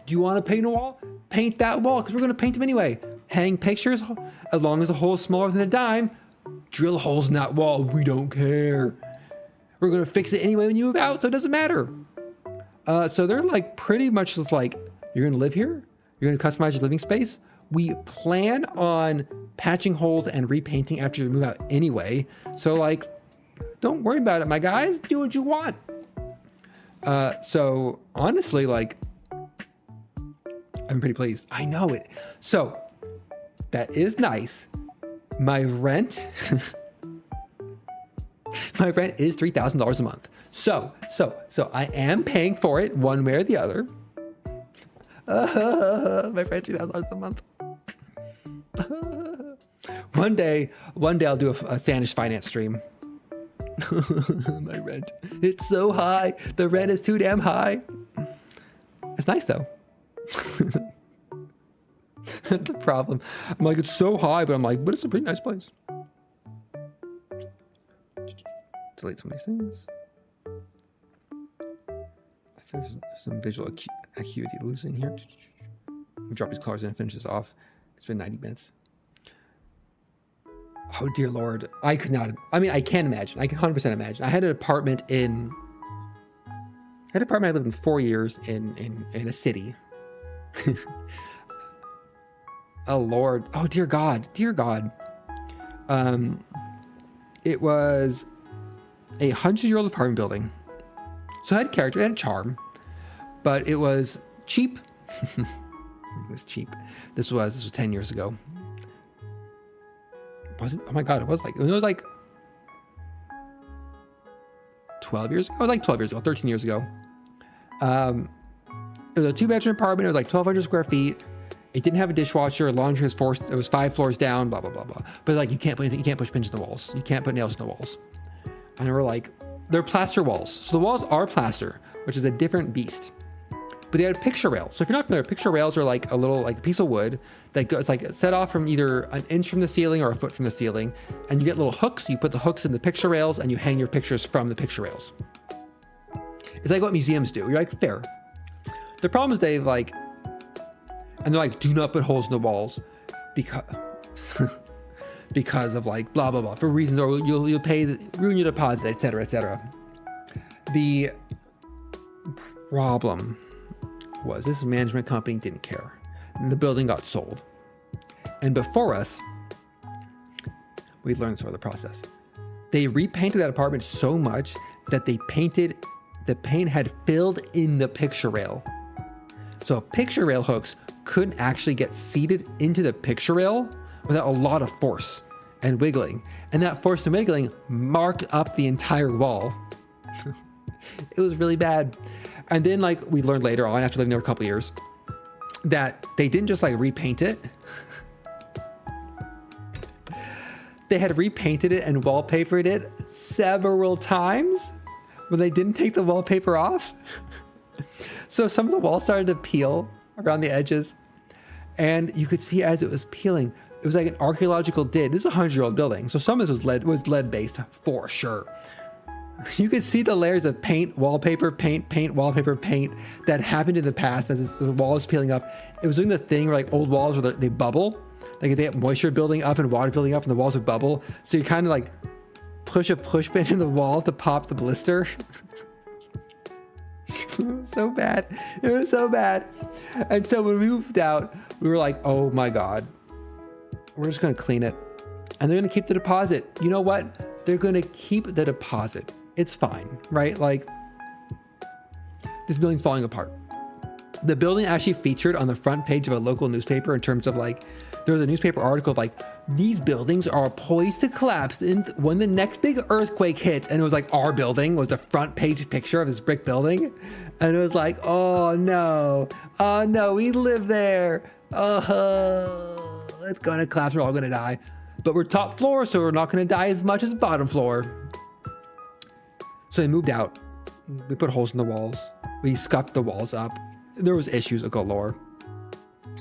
do you want to paint a wall? Paint that wall because we're going to paint them anyway. Hang pictures as long as the hole is smaller than a dime. Drill holes in that wall. We don't care. We're going to fix it anyway when you move out, so it doesn't matter. So they're like pretty much just like, you're going to live here? You're going to customize your living space? We plan on patching holes and repainting after you move out anyway. So like, don't worry about it, my guys. Do what you want. So honestly, like, I'm pretty pleased. I know it. So that is nice. My rent, my rent is $3,000 a month. So I am paying for it one way or the other. My rent $3,000 a month. One day I'll do a Sanish finance stream. My rent, it's so high. The rent is too damn high. It's nice though. That's the problem. I'm like, it's so high, but I'm like, but it's a pretty nice place. Delete some of these things. I think there's some visual acuity losing here. We'll drop these colors in and finish this off. It's been 90 minutes. Oh dear Lord. I could not, I mean, I can imagine. I can 100% imagine. I had an apartment I lived in 4 years in a city. Oh Lord. Oh dear God. Dear God. It was a 100-year-old apartment building. So it had character, it had charm, but it was cheap. It was cheap. This was 10 years ago. Was it? Oh my God, it was like 12 years ago. It was like 12 years ago, 13 years ago. It was a 2-bedroom apartment. It was like 1,200 square feet. It didn't have a dishwasher. Laundry was forced. It was 5 floors down. Blah blah blah blah. But like, you can't put anything. You can't push pins in the walls. You can't put nails in the walls. And we're like, they're plaster walls. So the walls are plaster, which is a different beast. But they had a picture rail. So if you're not familiar, picture rails are like a little like a piece of wood that goes like set off from either an inch from the ceiling or a foot from the ceiling, and you get little hooks. You put the hooks in the picture rails and you hang your pictures from the picture rails. It's like what museums do. You're like, fair. The problem is they've like, and they're like, do not put holes in the walls because because of like blah blah blah for reasons, or you'll pay ruin your deposit, etc. etc. The problem was this management company didn't care, and the building got sold. And before us, we learned sort of the process. They repainted that apartment so much that the paint had filled in the picture rail. So picture rail hooks couldn't actually get seated into the picture rail without a lot of force and wiggling. And that force and wiggling marked up the entire wall. It was really bad. And then like we learned later on, after living there a couple years, that they didn't just like repaint it. They had repainted it and wallpapered it several times when they didn't take the wallpaper off. So some of the walls started to peel around the edges, and you could see as it was peeling, it was like an archaeological dig. This is a 100-year-old building, so some of this was lead based for sure. You could see the layers of paint, wallpaper, paint, wallpaper, paint that happened in the past as the wall was peeling up. It was doing the thing where like old walls where they bubble, like they have moisture building up and water building up, and the walls would bubble. So you kind of like push a push pin in the wall to pop the blister. It was so bad. It was so bad. And so when we moved out, we were like, oh my God, we're just going to clean it. And they're going to keep the deposit. You know what? They're going to keep the deposit. It's fine, right? Like, this building's falling apart. The building actually featured on the front page of a local newspaper in terms of like, there was a newspaper article of like, these buildings are poised to collapse when the next big earthquake hits. And it was like, our building was the front page picture of this brick building. And it was like, oh no, we live there. Oh, it's gonna collapse, we're all gonna die. But we're top floor, so we're not gonna die as much as bottom floor. So they moved out. We put holes in the walls. We scuffed the walls up. There was issues galore.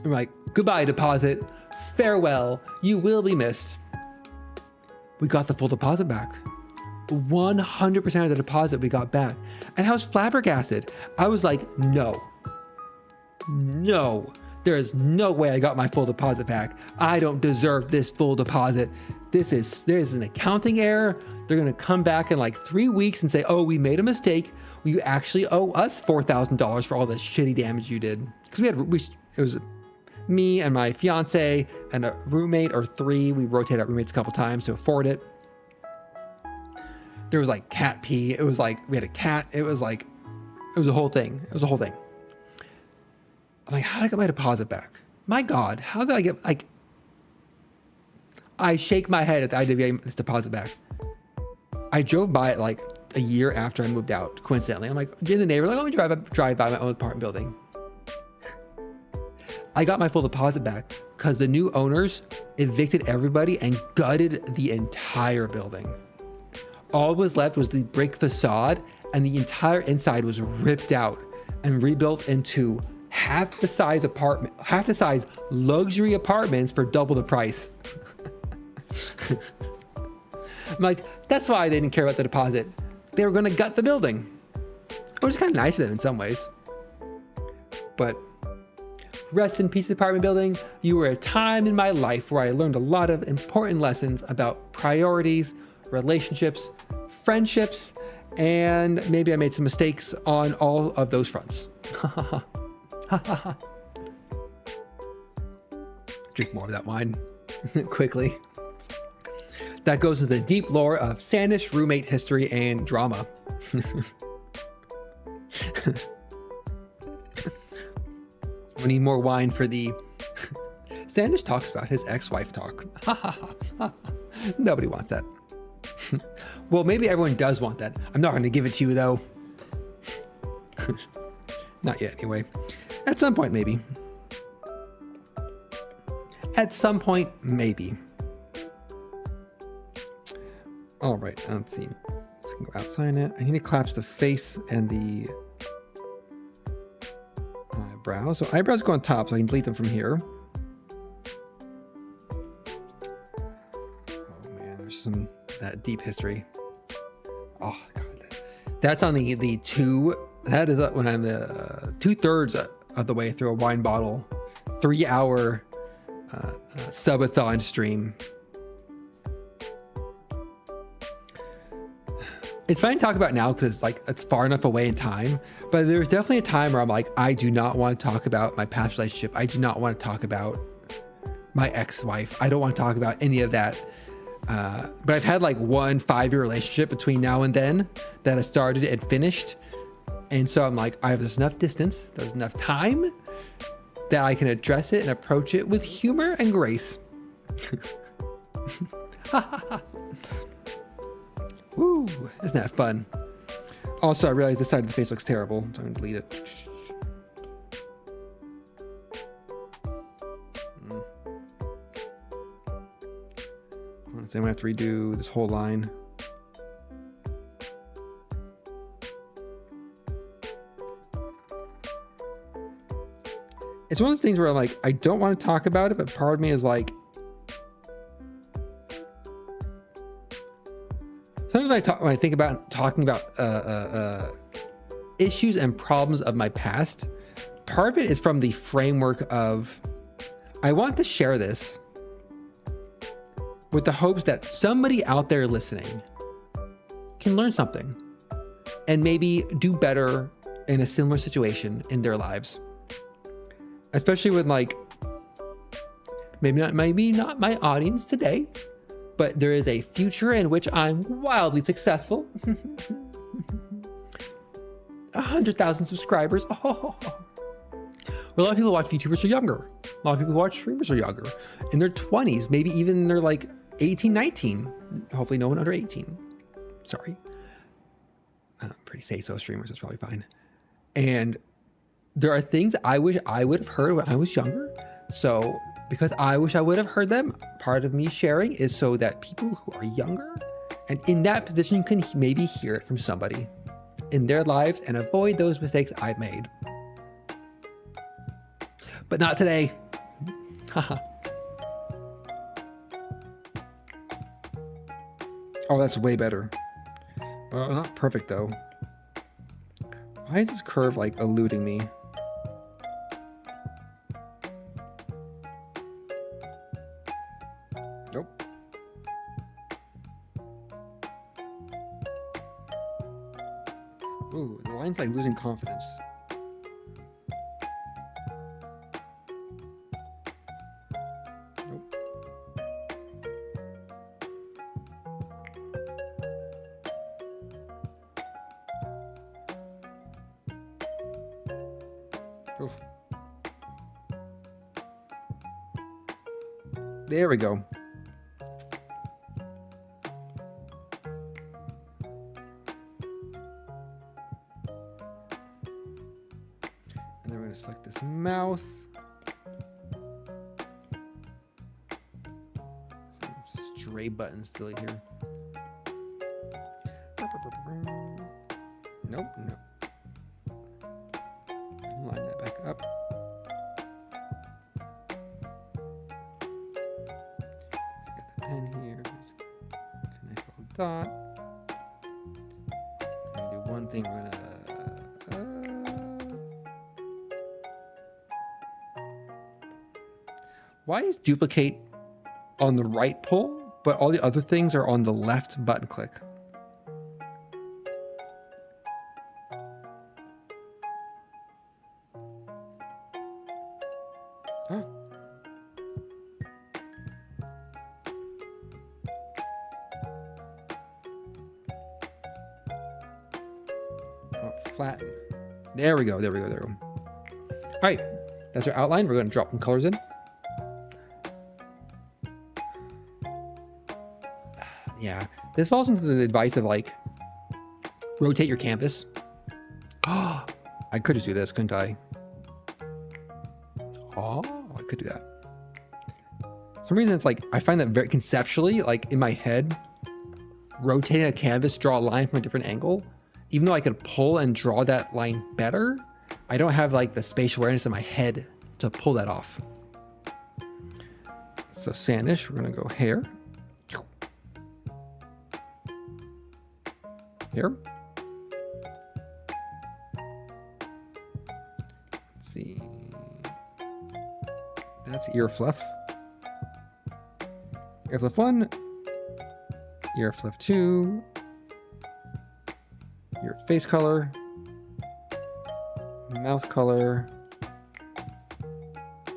We're like, goodbye deposit. Farewell, you will be missed. We got the full deposit back. 100% of the deposit we got back. And I was flabbergasted. I was like, no, there is no way I got my full deposit back. I don't deserve this full deposit. There's an accounting error. They're gonna come back in like 3 weeks and say, oh, we made a mistake. You actually owe us $4,000 for all the shitty damage you did. Because it was me and my fiance and a roommate or 3. We rotated out roommates a couple times to afford it. There was like cat pee. It was like we had a cat. It was a whole thing. It was a whole thing. I'm like, how did I get my deposit back? My God, how did I get like? I shake my head at the idea of getting this deposit back. I drove by it like a year after I moved out, coincidentally. I'm like in the neighborhood, like, let me drive by my own apartment building. I got my full deposit back because the new owners evicted everybody and gutted the entire building. All was left was the brick facade, and the entire inside was ripped out and rebuilt into half the size luxury apartments for double the price. I'm like, that's why they didn't care about the deposit. They were going to gut the building. Which is kind of nice of them in some ways. But rest in peace, apartment building. You were a time in my life where I learned a lot of important lessons about priorities, relationships, friendships, and maybe I made some mistakes on all of those fronts. Drink more of that wine quickly. That goes into the deep lore of Sandish roommate history and drama. We need more wine for the... Sandish talks about his ex-wife talk. Nobody wants that. Well, maybe everyone does want that. I'm not going to give it to you, though. Not yet, anyway. At some point, maybe. At some point, maybe. All right, let's see. Let's go outside it. I need to collapse the face and the eyebrows. So eyebrows go on top, so I can delete them from here. Oh man, there's some that deep history. Oh god, that's on the two. That is when I'm 2/3 of the way through a wine bottle, 3-hour subathon stream. It's fine to talk about now because like it's far enough away in time, but there's definitely a time where I'm like, I do not want to talk about my past relationship. I do not want to talk about my ex-wife. I don't want to talk about any of that. But I've had like 1 5-year relationship between now and then that has started and finished. And so I'm like, there's enough distance, there's enough time that I can address it and approach it with humor and grace. Woo, isn't that fun? Also, I realized this side of the face looks terrible, so I'm gonna delete it. So I'm gonna have to redo this whole line. It's one of those things where I'm like, I don't want to talk about it, but part of me is like, sometimes when I think about talking about issues and problems of my past, part of it is from the framework of, I want to share this with the hopes that somebody out there listening can learn something and maybe do better in a similar situation in their lives. Especially with like, maybe not my audience today, but there is a future in which I'm wildly successful. 100,000 subscribers. Oh. A lot of people watch YouTubers are younger. A lot of people who watch streamers are younger, in their 20s, maybe even they're like 18, 19. Hopefully no one under 18. Sorry. Pretty say-so streamers is probably fine. And there are things I wish I would have heard when I was younger. So because I wish I would have heard them, part of me sharing is so that people who are younger and in that position can maybe hear it from somebody in their lives and avoid those mistakes I've made. But not today. Haha. Oh, that's way better. Not perfect though. Why is this curve like eluding me? Nope. Ooh, the line's like losing confidence. Oof. There we go. And then we're going to select this mouth. Some stray buttons still here. Nope, nope. Line that back up. Got the pen here. Just a nice little dot. I'm gonna do one thing. We're gonna. Why is duplicate on the right pull, but all the other things are on the left button click? Huh. Oh, flatten. There we go. There we go. There we go. All right, that's our outline. We're going to drop some colors in. Yeah, this falls into the advice of like rotate your canvas. Oh, I could just do this, couldn't I? Oh, I could do that. For some reason, it's like I find that very conceptually, like in my head, rotating a canvas, draw a line from a different angle, even though I could pull and draw that line better, I don't have like the spatial awareness in my head to pull that off. So sandish, we're gonna go hair. Here. Let's see. That's ear fluff. Ear fluff 1. Ear fluff 2. Your face color. Mouth color.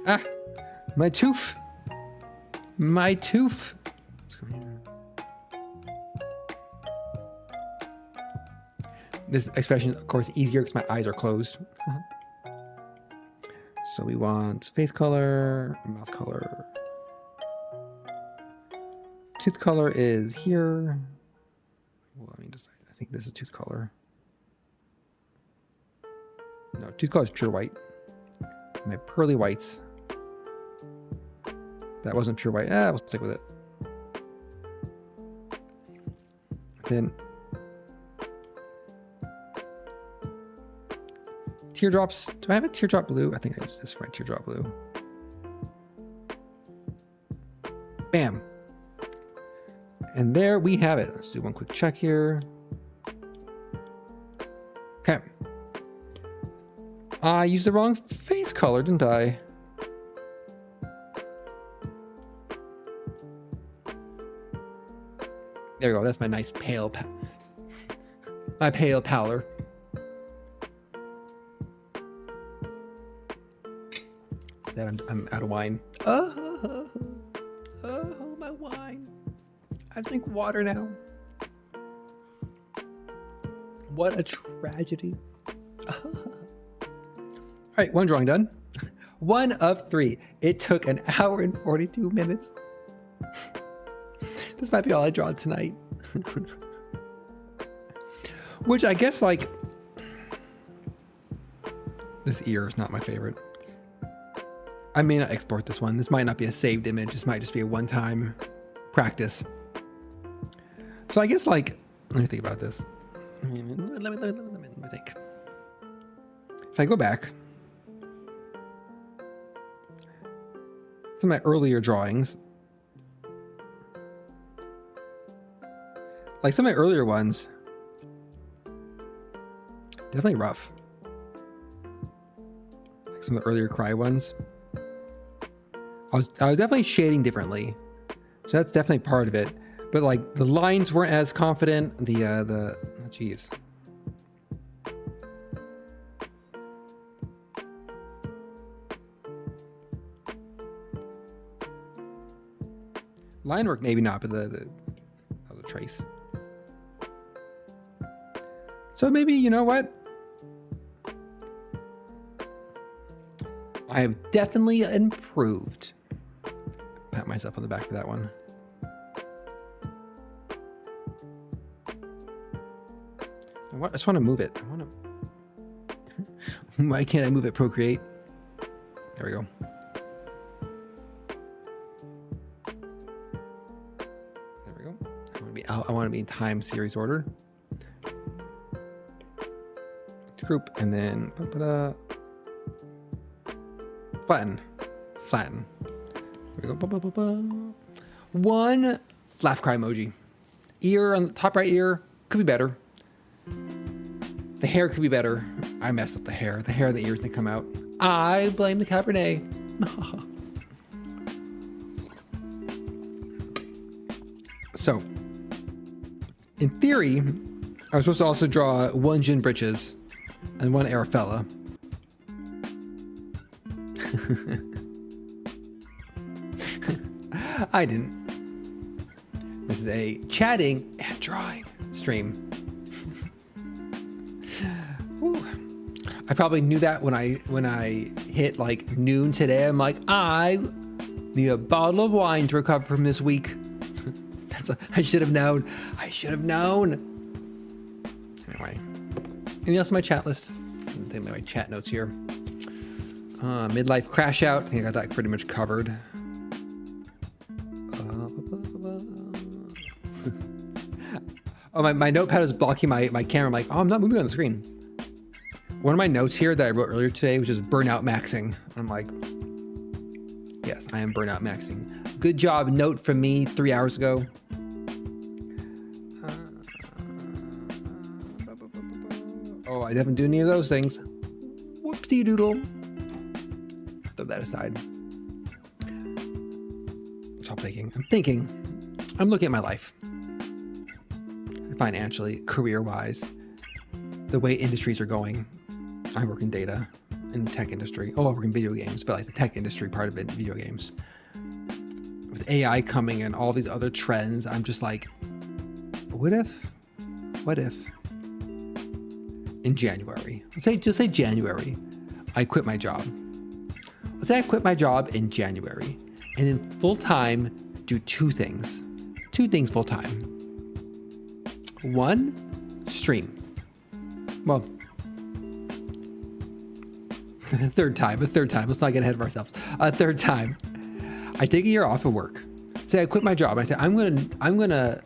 Ah! My tooth! My tooth! This expression, of course, easier because my eyes are closed. So we want face color, mouth color. Tooth color is here. Well, let me decide. I think this is tooth color. No, tooth color is pure white. My pearly whites. That wasn't pure white. We'll stick with it. Then teardrops. Do I have a teardrop blue? I think I used this for my teardrop blue. Bam. And there we have it. Let's do one quick check here. Okay. I used the wrong face color, didn't I? There we go. That's my nice pale, my pale pallor. That I'm out of wine. Oh, my wine. I drink water now. What a tragedy. All right, one drawing done. 1 of 3. It took an hour and 42 minutes. This might be all I draw tonight. Which I guess, like, this ear is not my favorite. I may not export this one. This might not be a saved image. This might just be a one-time practice. So I guess, like, let me think about this. Let me think. If I go back, some of my earlier drawings, like some of my earlier ones, definitely rough. Like some of the earlier cry ones. I was definitely shading differently, so that's definitely part of it. But like the lines weren't as confident. Geez. Line work maybe not, but the trace. So maybe, you know what? I have definitely improved. Pat myself on the back for that one. I just want to move it. Why can't I move it? Procreate. There we go. There we go. I want to be in time series order. Group and then flatten. There we go. One laugh cry emoji. Ear on the top right ear could be better. The hair could be better. I messed up the hair. The hair of the ears didn't come out. I blame the Cabernet. So, in theory, I was supposed to also draw one Jin Britches and one Arafella. I didn't. This is a chatting and drawing stream. I probably knew that when I hit like noon today. I'm like, I need a bottle of wine to recover from this week. I should have known. Anyway, anything else on my chat list? I think my chat notes here. Midlife crash out. I think I got that pretty much covered. Oh, my notepad is blocking my camera. I'm like, oh, I'm not moving on the screen. One of my notes here that I wrote earlier today was just burnout maxing. I'm like, yes, I am burnout maxing. Good job, note from me 3 hours ago. Oh, I didn't do any of those things. Whoopsie doodle. Throw that aside. Stop thinking. I'm looking at my life. Financially, career-wise, the way industries are going. I work in data, in the tech industry. Oh, I work in video games, but like the tech industry part of it, video games. With AI coming and all these other trends, I'm just like, what if in January, just say January, I quit my job. Let's say I quit my job in January and then full time do two things full time. One, stream. Well, a third time. Let's not get ahead of ourselves. A third time. I take a year off of work. Say I quit my job. I say I'm gonna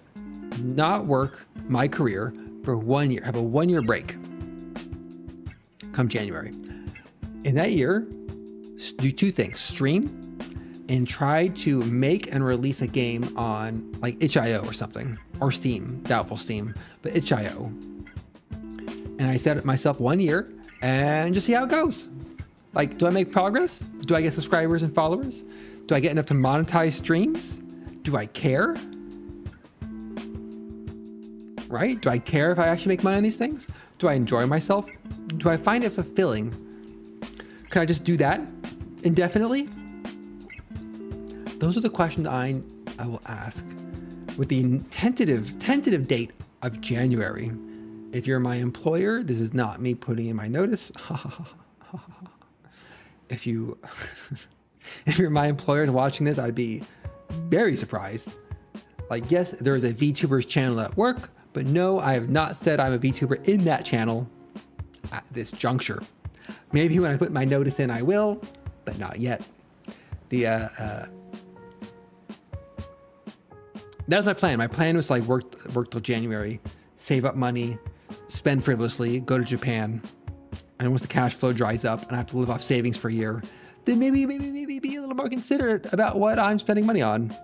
not work my career for 1 year. Have a 1 year break. Come January. In that year, do two things: stream and try to make and release a game on like itch.io or something, or Steam. Doubtful Steam, but itch.io. And I set it myself 1 year and just see how it goes. Like, do I make progress? Do I get subscribers and followers? Do I get enough to monetize streams? Do I care? Right? Do I care if I actually make money on these things? Do I enjoy myself? Do I find it fulfilling? Can I just do that indefinitely? Those are the questions I will ask with the tentative date of January. If you're my employer, this is not me putting in my notice. If you're my employer and watching this, I'd be very surprised. Like, yes, there is a VTubers channel at work, but no, I have not said I'm a VTuber in that channel at this juncture. Maybe when I put my notice in, I will, but not yet. That was my plan. My plan was like work till January, save up money, spend frivolously, go to Japan. And once the cash flow dries up and I have to live off savings for a year, then maybe be a little more considerate about what I'm spending money on.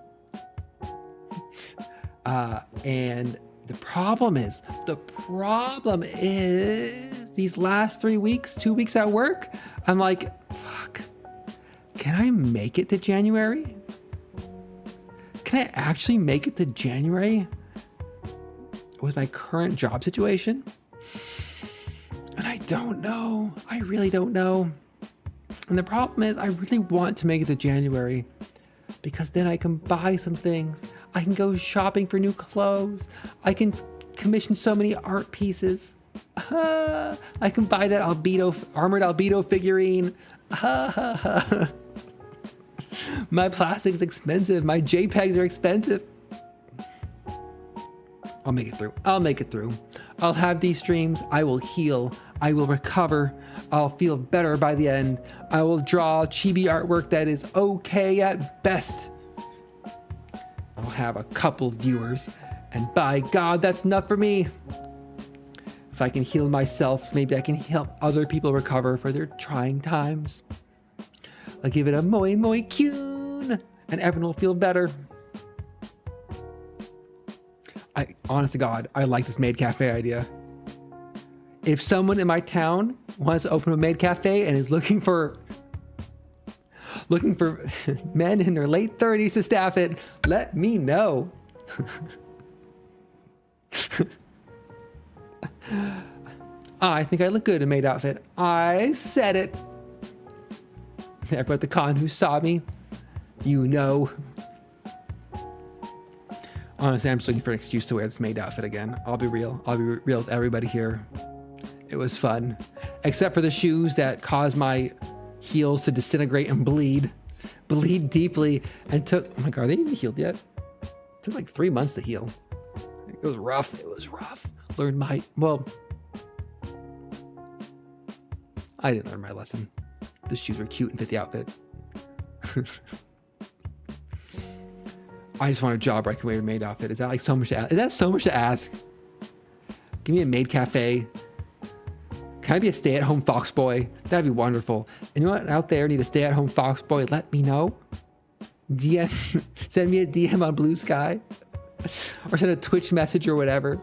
And the problem is these last 3 weeks, 2 weeks at work, I'm like, fuck, can I make it to January? Can I actually make it to January with my current job situation? And I don't know. I really don't know. And the problem is I really want to make it to January because then I can buy some things. I can go shopping for new clothes. I can commission so many art pieces. I can buy that armored albedo figurine. My plastic's expensive. My JPEGs are expensive. I'll make it through. I'll make it through. I'll have these streams. I will heal. I will recover. I'll feel better by the end. I will draw chibi artwork that is okay at best. I'll have a couple viewers, and by God, that's enough for me. If I can heal myself, maybe I can help other people recover for their trying times. I'll give it a moi moi kyun, and everyone will feel better. Honest to God, I like this maid cafe idea. If someone in my town wants to open a maid cafe and is looking for men in their late 30s to staff it, let me know. I think I look good in a maid outfit. I said it. Everyone at the con who saw me, you know. Honestly, I'm just looking for an excuse to wear this maid outfit again. I'll be real. I'll be real with everybody here. It was fun. Except for the shoes that caused my heels to disintegrate and bleed deeply, and took, oh my God, are they even healed yet? It took like 3 months to heal. It was rough. It was rough. Well, I didn't learn my lesson. The shoes were cute and fit the outfit. I just want a job where I can wear a maid outfit. Is that like so much to ask? Is that so much to ask? Give me a maid cafe. Can I be a stay-at-home fox boy? That'd be wonderful. And you know what? Out there, need a stay-at-home fox boy? Let me know. DM, send me a DM on Blue Sky, or send a Twitch message or whatever.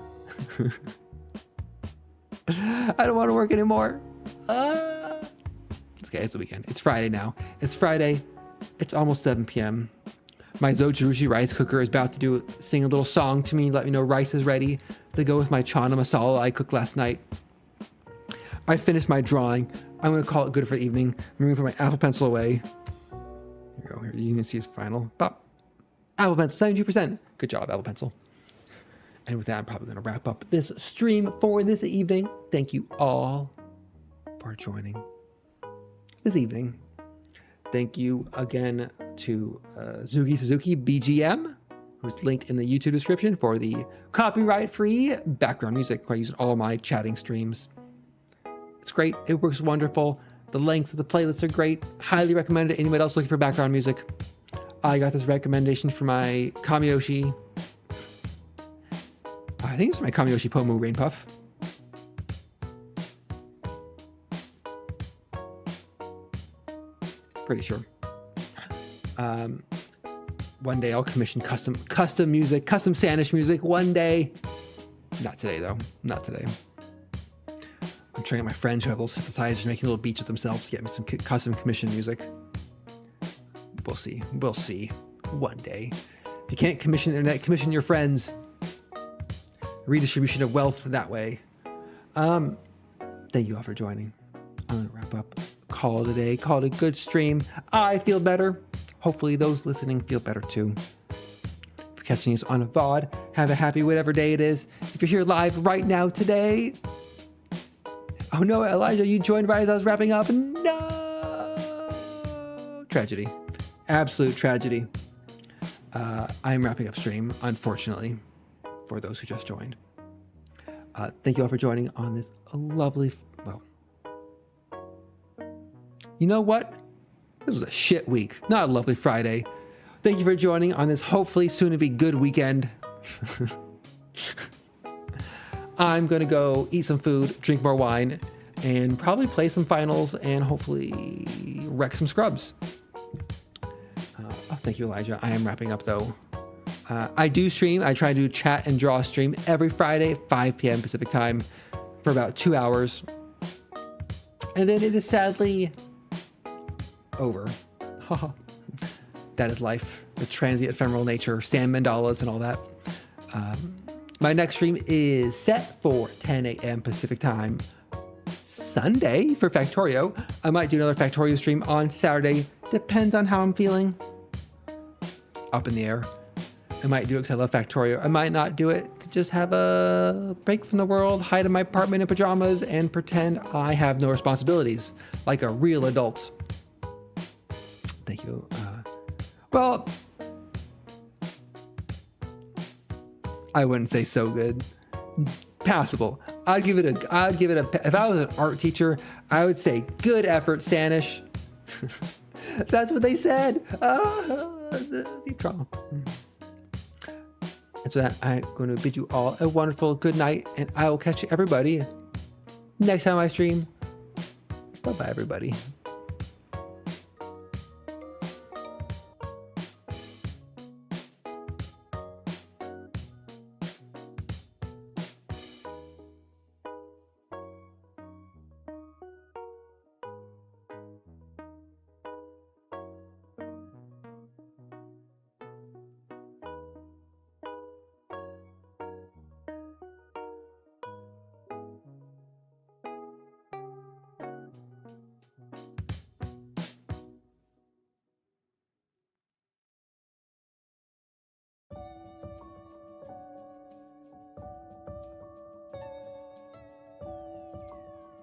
I don't want to work anymore. It's okay. It's the weekend. It's Friday now. It's Friday. It's almost 7 p.m. My Zojirushi rice cooker is about to sing a little song to me, let me know rice is ready to go with my chana masala I cooked last night. I finished my drawing. I'm going to call it good for the evening. I'm going to put my Apple Pencil away. Here we go. Here you can see his final. Pop. Apple Pencil, 72%. Good job, Apple Pencil. And with that, I'm probably going to wrap up this stream for this evening. Thank you all for joining this evening. Thank you again to Zuki Suzuki BGM, who's linked in the YouTube description for the copyright-free background music I use in all my chatting streams. It's great. It works wonderful. The links of the playlists are great. Highly recommend it. Anybody else looking for background music? I got this recommendation for my Kamiyoshi. I think it's my Kamiyoshi Pomu Rain Puff. Pretty sure. One day I'll commission custom music, custom Sanish music. One day. Not today though. Not today. I'm trying to get my friends who have little synthesizers making little beats with themselves to get me some custom commission music. We'll see. We'll see. One day. If you can't commission the internet, commission your friends. Redistribution of wealth that way. Thank you all for joining. I'm gonna wrap up. Call it a day. Call it a good stream. I feel better. Hopefully those listening feel better too. If you're catching us on a VOD, have a happy whatever day it is. If you're here live right now today. Oh no, Elijah, you joined right as I was wrapping up. No! Tragedy. Absolute tragedy. I'm wrapping up stream, unfortunately, for those who just joined. Thank you all for joining on this lovely, well, you know what? This was a shit week, not a lovely Friday. Thank you for joining on this hopefully soon to be good weekend. I'm gonna go eat some food, drink more wine, and probably play some finals and hopefully wreck some scrubs. Thank you, Elijah. I am wrapping up though. I do stream. I try to chat and draw stream every Friday at 5 p.m. Pacific time for about 2 hours. And then it is sadly over. That is life. The transient ephemeral nature, sand mandalas and all that. My next stream is set for 10 a.m. Pacific time Sunday for Factorio. I might do another Factorio stream on Saturday. Depends on how I'm feeling. Up in the air. I might do it because I love Factorio. I might not do it to just have a break from the world, hide in my apartment in pajamas, and pretend I have no responsibilities like a real adult. Thank you. Well, I wouldn't say so good. Passable. I'd give it a, if I was an art teacher, I would say good effort, Sanish. That's what they said. Deep trauma. And so that I'm going to bid you all a wonderful good night, and I will catch everybody next time I stream. Bye-bye, everybody.